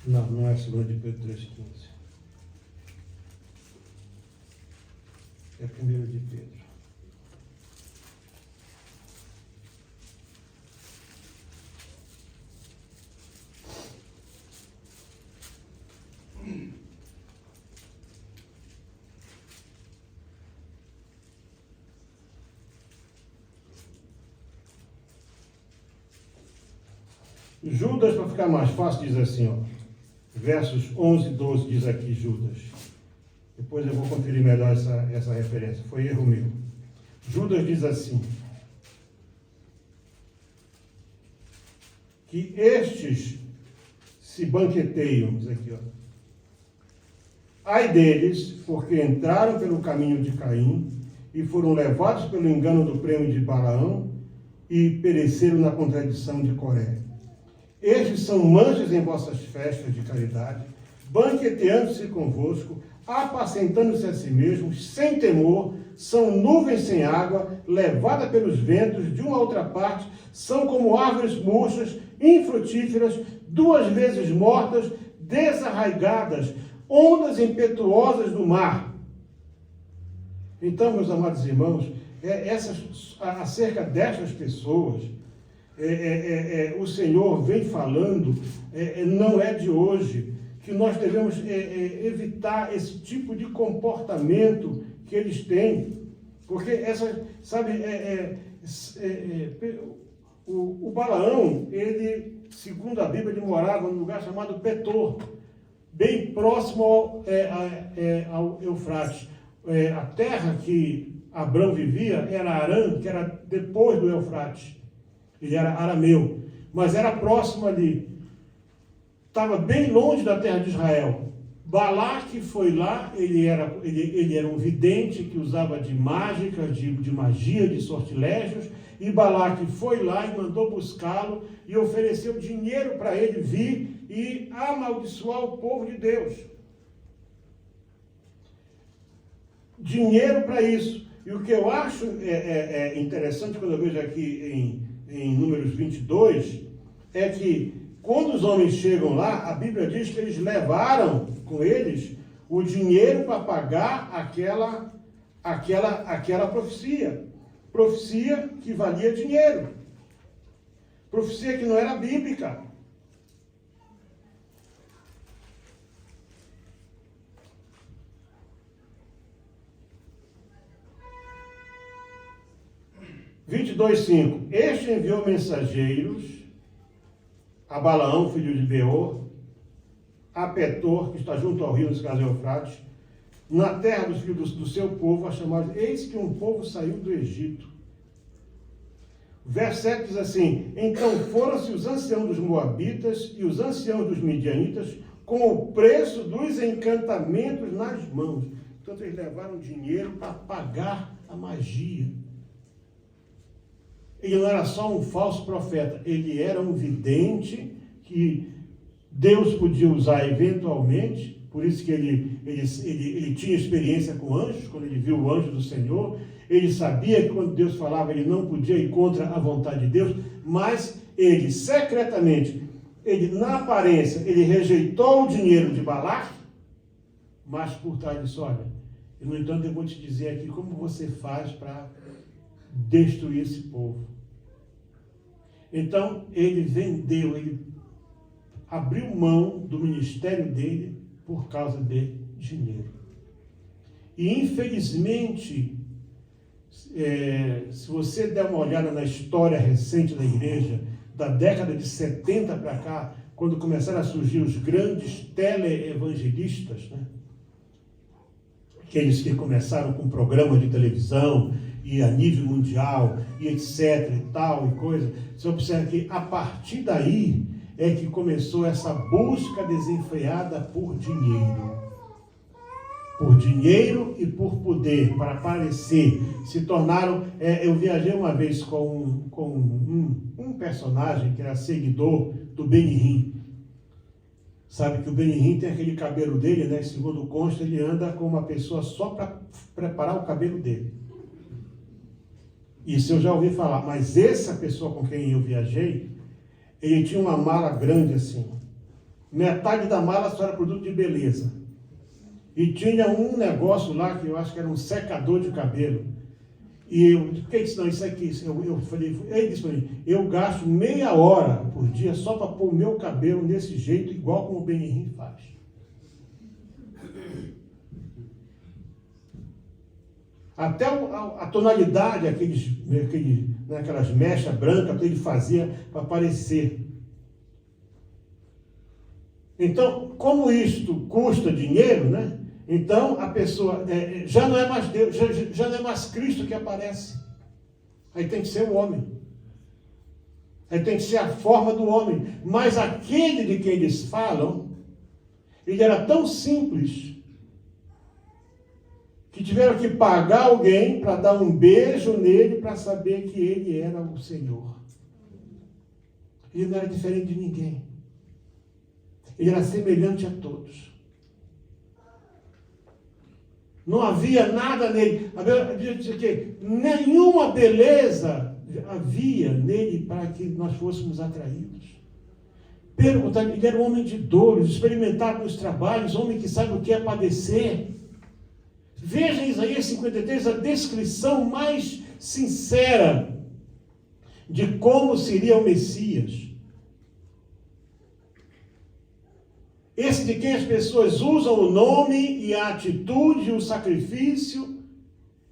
Não é 2 de Pedro 3,15. É 1 de Pedro. Judas, para ficar mais fácil, diz assim, ó. Versos 11 e 12 diz aqui Judas. Depois eu vou conferir melhor essa referência. Foi erro meu. Judas diz assim: que estes se banqueteiam, diz aqui, ó. Ai deles, porque entraram pelo caminho de Caim e foram levados pelo engano do prêmio de Balaão e pereceram na contradição de Coré. Estes são manchas em vossas festas de caridade, banqueteando-se convosco, apacentando-se a si mesmos, sem temor, são nuvens sem água, levadas pelos ventos de uma a outra parte, são como árvores murchas, infrutíferas, 2 vezes mortas, desarraigadas, ondas impetuosas do mar. Então, meus amados irmãos, acerca destas pessoas, o Senhor vem falando, não é de hoje, que nós devemos evitar esse tipo de comportamento que eles têm, porque o Balaão, ele, segundo a Bíblia, ele morava num lugar chamado Petor, bem próximo ao Eufrates. A terra que Abrão vivia era Arã, que era depois do Eufrates. Ele era arameu, mas era próximo ali. Estava bem longe da terra de Israel. Balaque foi lá, ele era um vidente que usava de mágica, de magia, de sortilégios, E Balaque foi lá e mandou buscá-lo e ofereceu dinheiro para ele vir e amaldiçoar o povo de Deus. Dinheiro para isso. E o que eu acho interessante quando eu vejo aqui em Números 22, é que quando os homens chegam lá, a Bíblia diz que eles levaram com eles o dinheiro para pagar aquela profecia. Profecia que valia dinheiro. Profecia que não era bíblica. Vinte e 22:5. Este enviou mensageiros a Balaão, filho de Beor, a Petor, que está junto ao rio, nesse caso Eufrates, na terra dos filhos do seu povo, a chamar, eis que um povo saiu do Egito. Verso 7 diz assim: então foram-se os anciãos dos Moabitas e os anciãos dos Midianitas com o preço dos encantamentos nas mãos. Portanto, eles levaram dinheiro para pagar a magia. Ele não era só um falso profeta, ele era um vidente que Deus podia usar eventualmente, por isso que ele tinha experiência com anjos, quando ele viu o anjo do Senhor, ele sabia que quando Deus falava, ele não podia ir contra a vontade de Deus, mas ele secretamente, na aparência, ele rejeitou o dinheiro de Balaque, mas por trás disso, olha, no entanto eu vou te dizer aqui como você faz para destruir esse povo. Então, ele vendeu, ele abriu mão do ministério dele por causa de dinheiro. E, infelizmente, se você der uma olhada na história recente da igreja, da década de 70 para cá, quando começaram a surgir os grandes teleevangelistas, né? Aqueles que começaram com programas de televisão, e a nível mundial, e etc, e tal, e coisa, você observa que a partir daí é que começou essa busca desenfreada por dinheiro. Por dinheiro e por poder, para aparecer. Se tornaram... eu viajei uma vez com um personagem que era seguidor do Benihim. Sabe que o Benihim tem aquele cabelo dele, né? Segundo consta, ele anda com uma pessoa só para preparar o cabelo dele. Isso eu já ouvi falar, mas essa pessoa com quem eu viajei, ele tinha uma mala grande assim. Metade da mala só era produto de beleza. E tinha um negócio lá, que eu acho que era um secador de cabelo. E eu, o que é isso? Não, isso aqui. Eu falei, ele disse para mim, eu gasto meia hora por dia só para pôr o meu cabelo desse jeito, igual como o Benihim faz. Até a tonalidade, aquelas mechas brancas que ele fazia para aparecer. Então, como isto custa dinheiro, né? Então a pessoa já não é mais Deus, já não é mais Cristo que aparece. Aí tem que ser o homem. Aí tem que ser a forma do homem. Mas aquele de quem eles falam, ele era tão simples que tiveram que pagar alguém para dar um beijo nele para saber que ele era o Senhor. Ele não era diferente de ninguém. Ele era semelhante a todos. Não havia nada nele. A Bíblia diz que nenhuma beleza havia nele para que nós fôssemos atraídos. Pelo contrário, ele era um homem de dores, experimentado nos trabalhos, homem que sabe o que é padecer. Veja em Isaías 53 a descrição mais sincera de como seria o Messias. Esse de quem as pessoas usam o nome e a atitude, o sacrifício,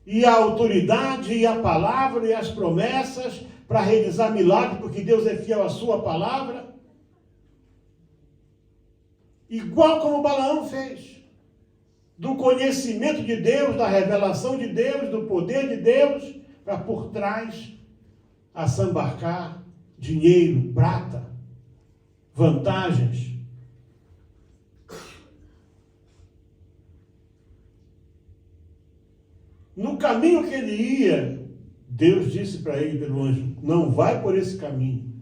e a autoridade, e a palavra, e as promessas, para realizar milagres, porque Deus é fiel à sua palavra. Igual como Balaão fez. Do conhecimento de Deus, da revelação de Deus, do poder de Deus, para por trás assambarcar dinheiro, prata, vantagens. No caminho que ele ia, Deus disse para ele pelo anjo, não vai por esse caminho.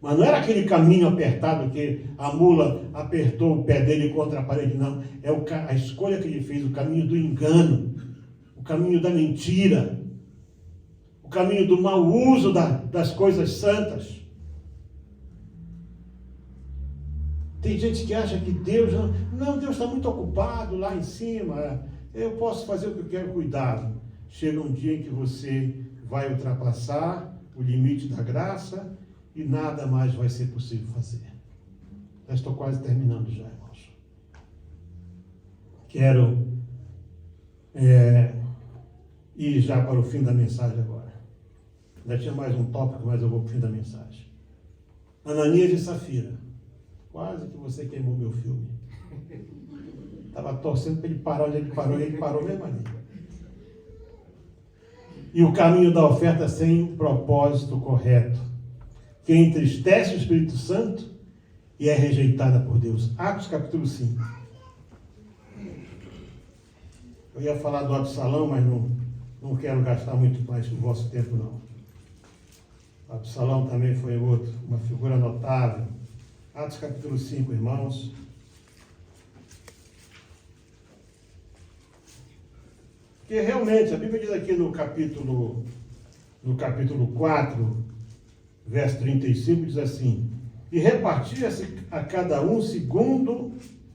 Mas não era aquele caminho apertado que a mula apertou o pé dele contra a parede, não. É a escolha que ele fez, o caminho do engano, o caminho da mentira, o caminho do mau uso das coisas santas. Tem gente que acha que Deus não, Deus está muito ocupado lá em cima, eu posso fazer o que eu quero, cuidado. Chega um dia em que você vai ultrapassar o limite da graça e nada mais vai ser possível fazer. Já estou quase terminando já, irmãos. Quero ir já para o fim da mensagem agora. Ainda tinha mais um tópico, mas eu vou para o fim da mensagem. Ananias e Safira. Quase que você queimou meu filme. Estava torcendo para ele parar onde ele parou, e ele parou mesmo ali. E o caminho da oferta sem o propósito correto, que entristece o Espírito Santo e é rejeitada por Deus. Atos capítulo 5. Eu ia falar do Absalão, mas não quero gastar muito mais o vosso tempo, não. O Absalão também foi uma figura notável. Atos capítulo 5, irmãos. Porque realmente, a Bíblia diz aqui no capítulo 4, verso 35, diz assim, e repartia-se a cada um segundo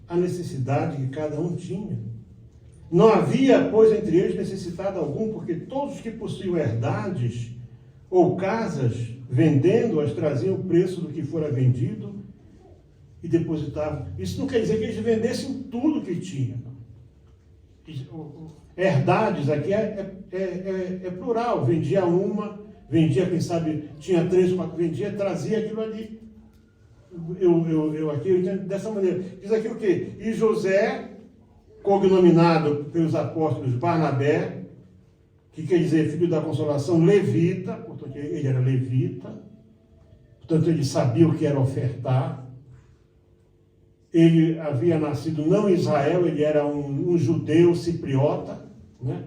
a necessidade que cada um tinha. Não havia, pois, entre eles necessitado algum, porque todos os que possuíam herdades ou casas, vendendo-as, traziam o preço do que fora vendido e depositavam. Isso não quer dizer que eles vendessem tudo que tinham. Herdades aqui é plural. Vendia uma, vendia, quem sabe, tinha 3, 4, vendia, trazia aquilo ali. Eu entendo dessa maneira. Diz aqui o quê? E José, cognominado pelos apóstolos Barnabé, que quer dizer filho da consolação, levita, portanto ele era levita, portanto ele sabia o que era ofertar. Ele havia nascido não em Israel, ele era um judeu cipriota, né?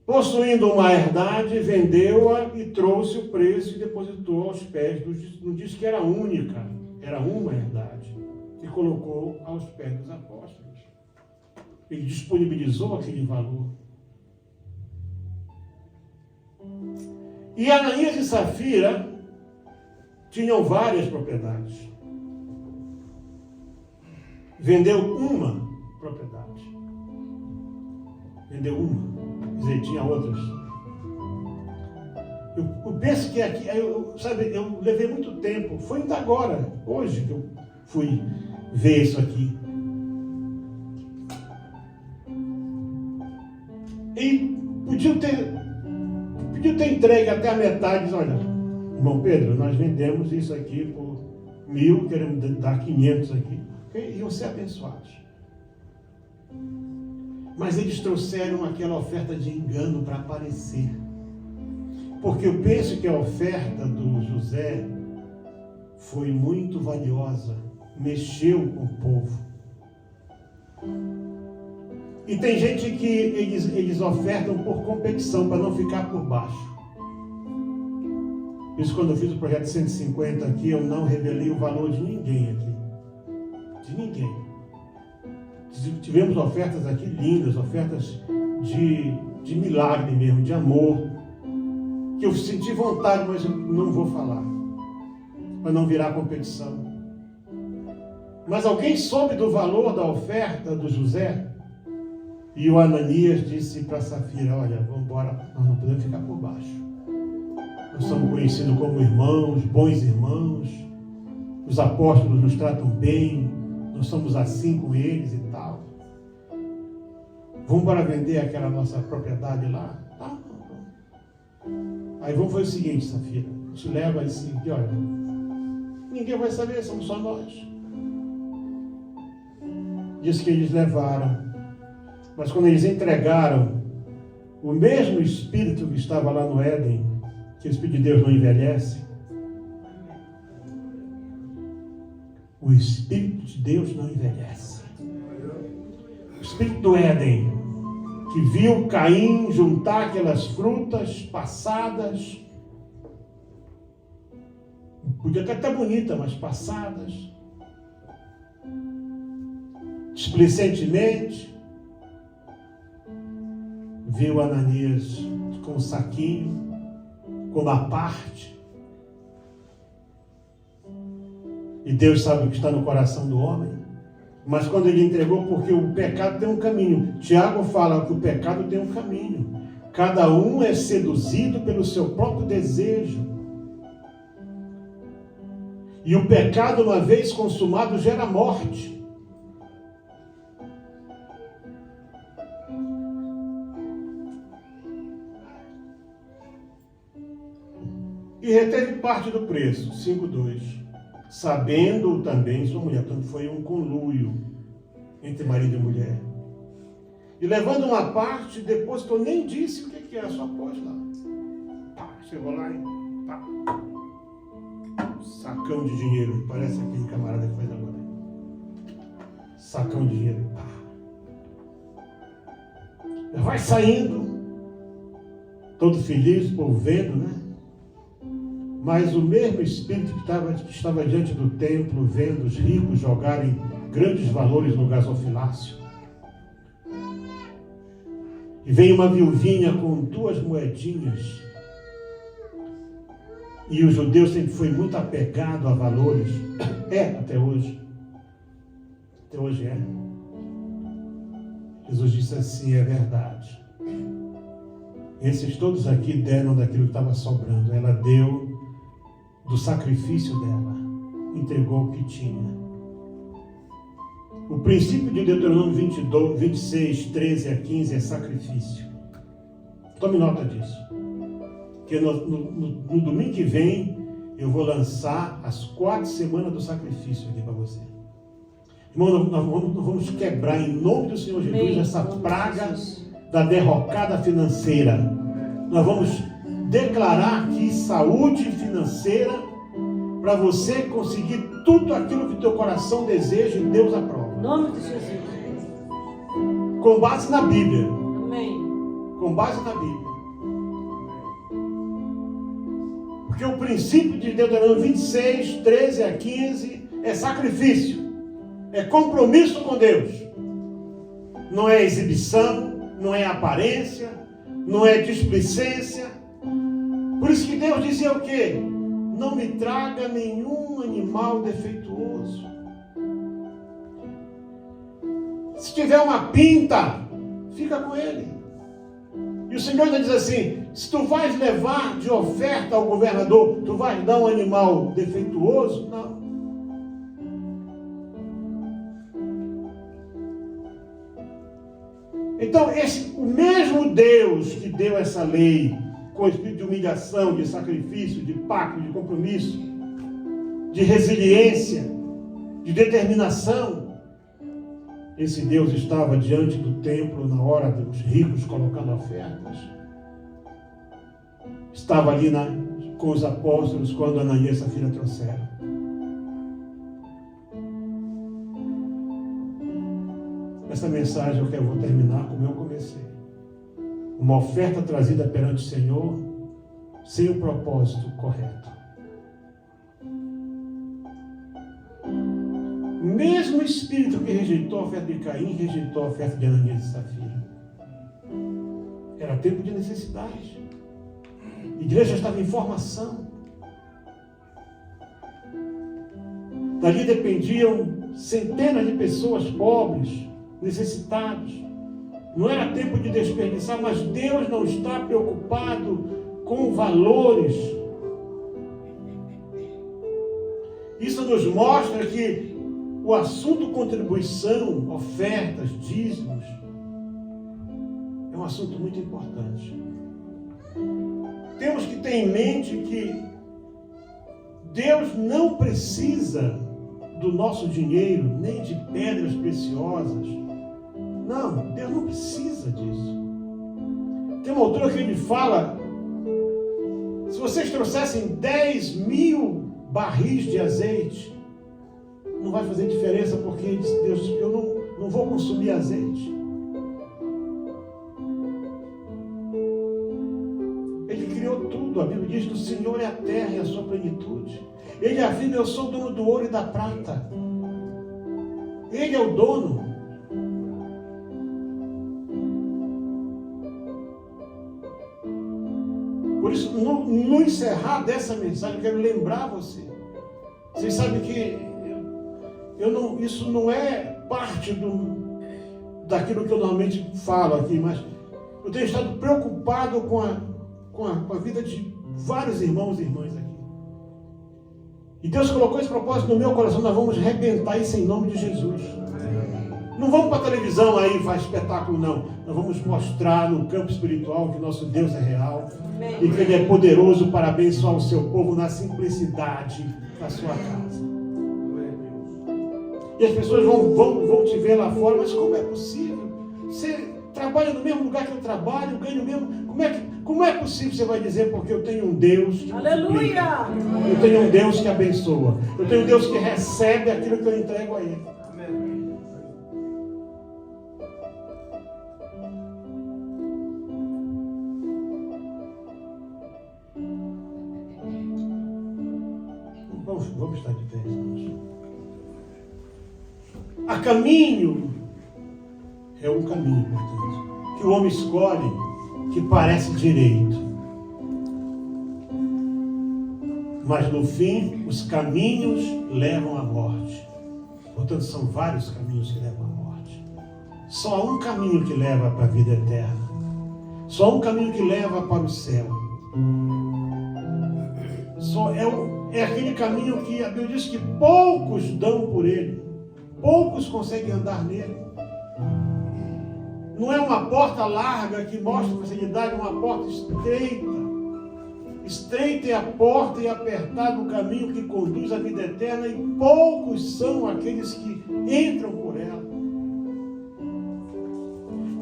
Possuindo uma herdade, vendeu-a e trouxe o preço e depositou aos pés não diz que era única, era uma herdade, e colocou aos pés dos apóstolos. Ele disponibilizou aquele valor. E Ananias e Safira tinham várias propriedades. Vendeu uma propriedade. Vendeu uma. Quer dizer, tinha outras. Eu penso que aqui, eu levei muito tempo. Foi ainda agora, hoje, que eu fui ver isso aqui. E podia ter entregue até a metade. Diz, olha, irmão Pedro, nós vendemos isso aqui por 1.000, queremos dar 500 aqui. Iam ser abençoados. Mas eles trouxeram aquela oferta de engano para aparecer. Porque eu penso que a oferta do José foi muito valiosa. Mexeu com o povo. E tem gente que eles ofertam por competição, para não ficar por baixo. Por isso, quando eu fiz o projeto 150 aqui, eu não revelei o valor de ninguém aqui. De ninguém. Tivemos ofertas aqui lindas, ofertas de milagre mesmo, de amor, que eu senti vontade, mas eu não vou falar, para não virar competição. Mas alguém soube do valor da oferta do José, e o Ananias disse para Safira, olha, vamos embora, nós não podemos ficar por baixo. Nós somos conhecidos como irmãos, bons irmãos, os apóstolos nos tratam bem, nós somos assim com eles e tal. Vamos para vender aquela nossa propriedade lá? Tá. Aí vamos fazer o seguinte, Safira. Te leva assim, olha, ninguém vai saber, somos só nós. Diz que eles levaram. Mas quando eles entregaram, o mesmo Espírito que estava lá no Éden, que o Espírito de Deus não envelhece, o Espírito de Deus não envelhece. O Espírito do Éden, que viu Caim juntar aquelas frutas passadas, podia até estar bonita, mas passadas, displicentemente, viu Ananias com um saquinho, com uma parte, e Deus sabe o que está no coração do homem, mas quando ele entregou, porque o pecado tem um caminho, Tiago fala que o pecado tem um caminho, cada um é seduzido pelo seu próprio desejo, e o pecado, uma vez consumado, gera morte. E reteve parte do preço, 5,2. Sabendo também sua mulher, portanto foi um conluio entre marido e mulher. E levando uma parte, depositou, nem disse o que era, só pôs lá. Pá, chegou lá e pá. Sacão de dinheiro, parece aquele camarada que faz agora. Sacão de dinheiro, pá. Vai saindo, todo feliz, o povo vendo, né? Mas o mesmo espírito que estava diante do templo, vendo os ricos jogarem grandes valores no gasofilácio. E vem uma viuvinha com 2 moedinhas. E o judeu sempre foi muito apegado a valores. Até hoje. Até hoje é. Jesus disse assim, é verdade. Esses todos aqui deram daquilo que estava sobrando. Ela deu do sacrifício dela, entregou o que tinha. O princípio de Deuteronômio 22, 26, 13 a 15 é sacrifício. Tome nota disso. Porque no domingo que vem eu vou lançar as 4 semanas do sacrifício aqui para você. Irmão, nós vamos quebrar em nome do Senhor Jesus essa praga da derrocada financeira. Nós vamos declarar aqui saúde financeira para você conseguir tudo aquilo que teu coração deseja e Deus aprova. Em nome de Jesus. Com base na Bíblia. Amém. Com base na Bíblia. Porque o princípio de Deuteronômio 26, 13 a 15 é sacrifício. É compromisso com Deus. Não é exibição, não é aparência, não é displicência. Por isso que Deus dizia o quê? Não me traga nenhum animal defeituoso. Se tiver uma pinta, fica com ele. E o Senhor ainda diz assim, se tu vais levar de oferta ao governador, tu vais dar um animal defeituoso? Não. Então, o mesmo Deus que deu essa lei, com espírito de humilhação, de sacrifício, de pacto, de compromisso, de resiliência, de determinação, esse Deus estava diante do templo na hora dos ricos colocando ofertas. Estava ali com os apóstolos quando Ananias e Safira trouxeram. Essa mensagem eu vou terminar como eu comecei. Uma oferta trazida perante o Senhor sem o propósito correto. O mesmo espírito que rejeitou a oferta de Caim, rejeitou a oferta de Ananias e Safira. Era tempo de necessidade. A igreja estava em formação. Dali dependiam centenas de pessoas pobres, necessitados. Não era tempo de desperdiçar, mas Deus não está preocupado com valores. Isso nos mostra que o assunto contribuição, ofertas, dízimos, é um assunto muito importante. Temos que ter em mente que Deus não precisa do nosso dinheiro, nem de pedras preciosas. Não, Deus não precisa disso. Tem uma altura que ele fala, se vocês trouxessem 10.000 barris de azeite, não vai fazer diferença, porque ele disse, Deus, eu não vou consumir azeite. diz: do Senhor é a terra e a sua plenitude. Ele afirma: eu sou dono do ouro e da prata. Ele é o dono. Por isso, no encerrar dessa mensagem, eu quero lembrar você. Vocês sabem que isso não é parte daquilo que eu normalmente falo aqui, mas eu tenho estado preocupado com a vida de vários irmãos e irmãs aqui. E Deus colocou esse propósito no meu coração. Nós vamos arrebentar isso em nome de Jesus. Não vamos para a televisão aí faz espetáculo, não. Nós vamos mostrar no campo espiritual que nosso Deus é real. Amém. E que Ele é poderoso para abençoar o seu povo na simplicidade da sua casa. E as pessoas vão te ver lá fora: mas como é possível? Você trabalha no mesmo lugar que eu trabalho, ganha o mesmo. Como é possível? Você vai dizer: porque eu tenho um Deus que aleluia! Eu tenho um Deus que abençoa. Eu tenho um Deus que recebe aquilo que eu entrego a Ele. Amém. Vamos estar de pé, irmãos. A caminho é um caminho, portanto, que o homem escolhe, que parece direito. Mas no fim, os caminhos levam à morte. Portanto, são vários caminhos que levam à morte. Só há um caminho que leva para a vida eterna. Só há um caminho que leva para o céu. Só é aquele caminho que a Bíblia diz que poucos dão por ele. Poucos conseguem andar nele. Não é uma porta larga que mostra facilidade, é uma porta estreita. Estreita é a porta e apertado o caminho que conduz à vida eterna, e poucos são aqueles que entram por ela.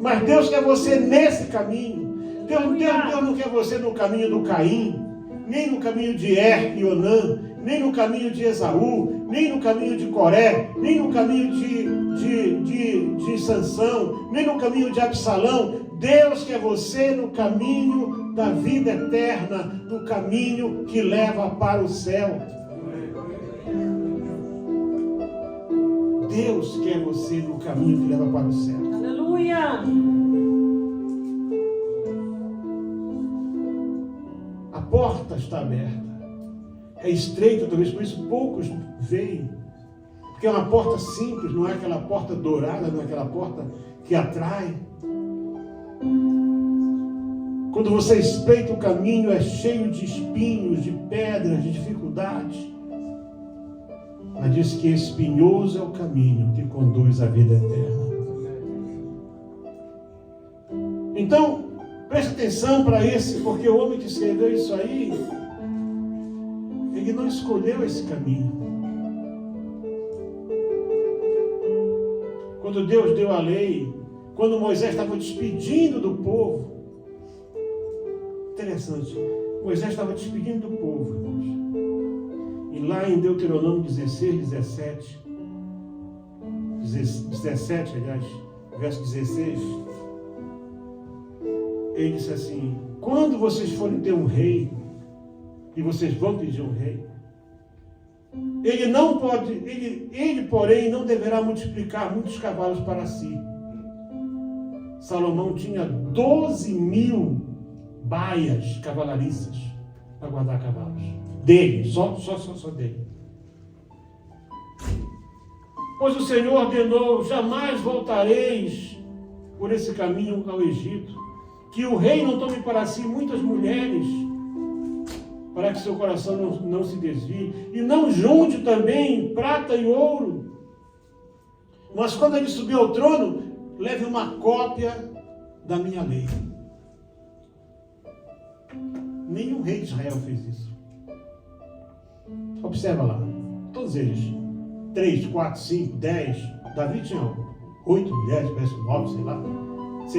Mas Deus quer você nesse caminho. Deus não quer você no caminho do Caim, nem no caminho de Er e Onã, nem no caminho de Esaú, nem no caminho de Coré, nem no caminho de Sansão, nem no caminho de Absalão. Deus quer você no caminho da vida eterna, no caminho que leva para o céu. Deus quer você no caminho que leva para o céu. Aleluia! A porta está aberta. É estreita, talvez por isso poucos veem. Porque é uma porta simples, não é aquela porta dourada, não é aquela porta que atrai. Quando você espreita o caminho, é cheio de espinhos, de pedras, de dificuldades. Mas diz que espinhoso é o caminho que conduz à vida eterna. Então, preste atenção para esse, porque o homem que escreveu isso aí, ele não escolheu esse caminho. Quando Deus deu a lei, quando Moisés estava despedindo do povo, interessante, Moisés estava despedindo do povo, irmãos. E lá em Deuteronômio 16, 17, verso 16, ele disse assim: quando vocês forem ter um rei, e vocês vão pedir um rei, ele, porém, não deverá multiplicar muitos cavalos para si. Salomão tinha 12.000 baias cavalariças para guardar cavalos. Dele, só dele. Pois o Senhor ordenou: jamais voltareis por esse caminho ao Egito, que o rei não tome para si muitas mulheres, para que seu coração não se desvie, e não junte também prata e ouro. Mas quando ele subir ao trono, leve uma cópia da minha lei. Nenhum rei de Israel fez isso. Observa lá, todos eles, 3, 4, 5, 10, Davi tinha 8 mulheres, parece 9, sei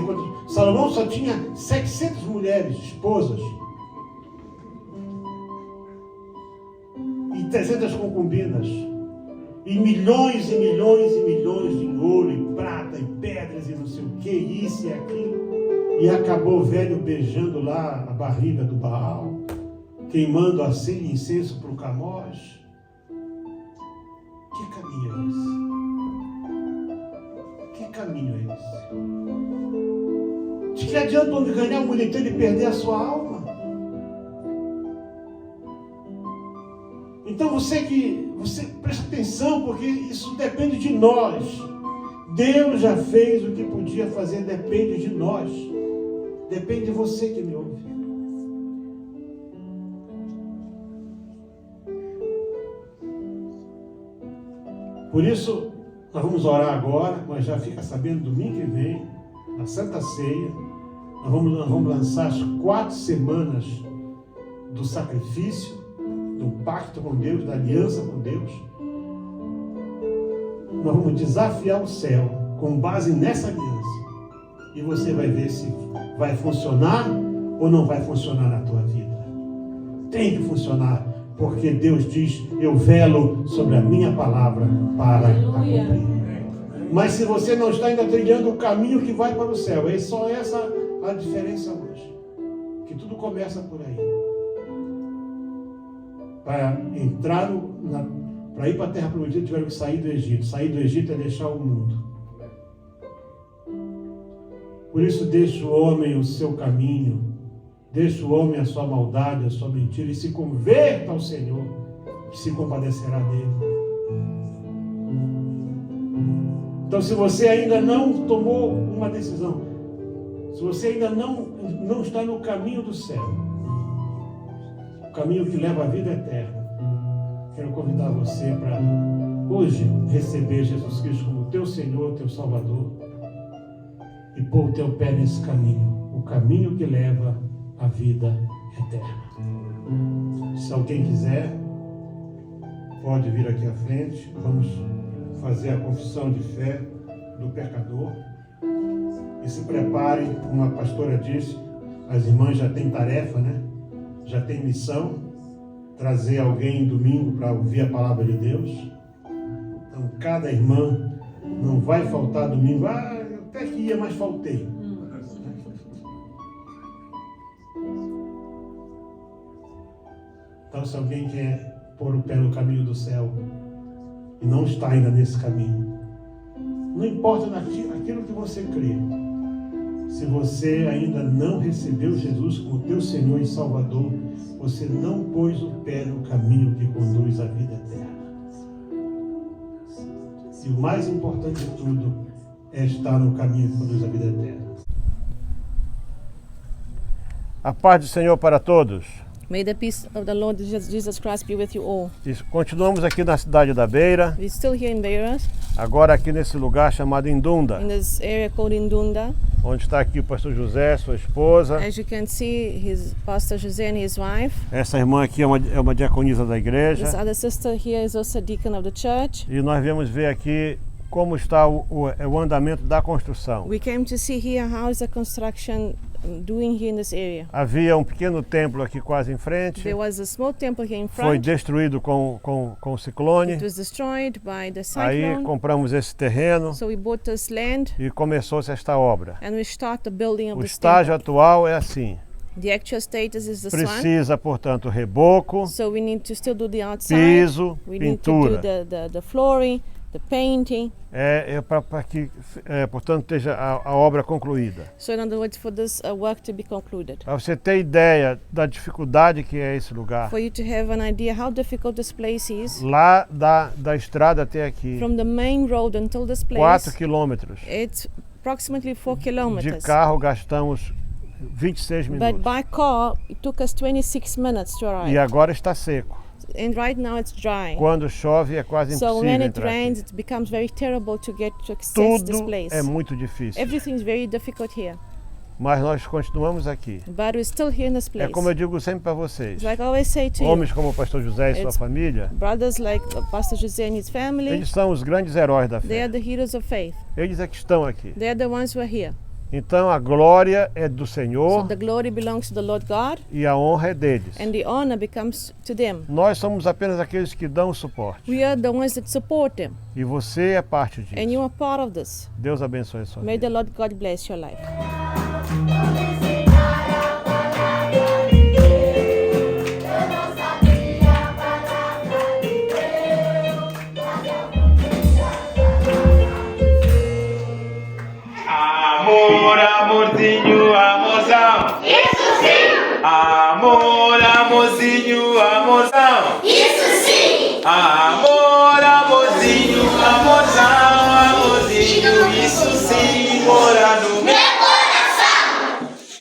lá. Salomão só tinha 700 mulheres, esposas, e 300 concubinas, e milhões e milhões e milhões de ouro e prata e pedras e não sei o que, isso e aquilo. E acabou o velho beijando lá a barriga do Baal, queimando assim incenso para o Camós. Que caminho é esse? Que caminho é esse? De que adianta o homem ganhar o mundo inteiro e perder a sua alma? Então você presta atenção, porque isso depende de nós. Deus já fez o que podia fazer, depende de nós. Depende de você que me ouve. Por isso, nós vamos orar agora, mas já fica sabendo, domingo que vem, na Santa Ceia, nós vamos lançar as 4 semanas do sacrifício, do pacto com Deus, da aliança com Deus. Nós vamos desafiar o céu com base nessa aliança. E você vai ver se vai funcionar ou não vai funcionar na tua vida. Tem que funcionar, porque Deus diz, eu velo sobre a minha palavra para a cumprir. Mas se você não está ainda trilhando o caminho que vai para o céu, é só essa a diferença hoje. Que tudo começa por aí. Para entrar para ir para a terra prometida, tiveram que sair do Egito. Sair do Egito é deixar o mundo. Por isso, deixa o homem o seu caminho, deixa o homem a sua maldade, a sua mentira, e se converta ao Senhor, que se compadecerá dele. Então, se você ainda não tomou uma decisão, se você ainda não está no caminho do céu, o caminho que leva à vida eterna, quero convidar você para hoje receber Jesus Cristo como teu Senhor, teu Salvador, e pôr o teu pé nesse caminho, o caminho que leva à vida eterna. Se alguém quiser, pode vir aqui à frente, vamos fazer a confissão de fé do pecador. E se preparem, como a pastora disse, as irmãs já têm tarefa, né? Já têm missão, trazer alguém domingo para ouvir a palavra de Deus. Então, cada irmã, não vai faltar domingo. Eu até que ia, mas faltei. Então, se alguém quer pôr o pé no caminho do céu e não está ainda nesse caminho, não importa aquilo que você crê, se você ainda não recebeu Jesus como teu Senhor e Salvador, você não pôs o pé no caminho que conduz à vida eterna. E o mais importante de tudo é estar no caminho que conduz à vida eterna. A paz do Senhor para todos. May the peace of the Lord Jesus Christ be with you all. Continuamos aqui na cidade da Beira, We're still here in Beira, agora aqui nesse lugar chamado Indunda, in this area called Indunda. onde está aqui o pastor José, sua esposa. As you can see, his Pastor José and his wife. Essa irmã aqui é uma diaconisa da igreja. This other sister here is also a deacon of the church. E nós viemos ver aqui como está o andamento da construção. We came to see here how is the construction doing here in this area. Havia um pequeno templo aqui quase em frente. There was a small temple here in Foi front. destruído com o ciclone. It was destroyed by the Aí cyclone. compramos esse terreno So we bought this land e começou-se esta obra. and we start the building of O this estágio temple. atual é assim. The actual status is this one. Precisa, portanto, reboco, So we need to still do the outside. piso, We need to do pintura. the flooring, the painting. Para que, portanto, esteja a obra concluída. So in other words, for this work to be concluded. Para você ter ideia da dificuldade que é esse lugar, For you to have an idea how difficult this place is, lá da estrada até aqui, from the main road until this 4 place, quilômetros. it's approximately 4 De kilometers. carro gastamos 26 But minutos. by car, it took us 26 minutes to E arrive. agora está seco. And right now it's dry. Quando chove é quase So impossível when it entrar rains, aqui. it becomes very terrible to access this Tudo place. é muito difícil. Everything's very difficult here. Mas nós continuamos aqui. But we're still here in this É place. como eu digo sempre para vocês. It's like I always say to you, Homens como o pastor José e sua It's- família, brothers like Pastor Jose and his family, eles são os grandes heróis da they fé. are the heroes of faith. Eles é que estão aqui. They are the ones who are here. Então a glória é do So Senhor the glory belongs to the Lord God, e a honra é deles. and the honor becomes to them. Nós somos apenas aqueles que dão suporte. We are the ones that support them, E você é parte and disso. you are part of this. Deus abençoe a sua May vida. the Lord God bless your life. Vamos ensinar a palavra de Deus. Isso sim! Amor!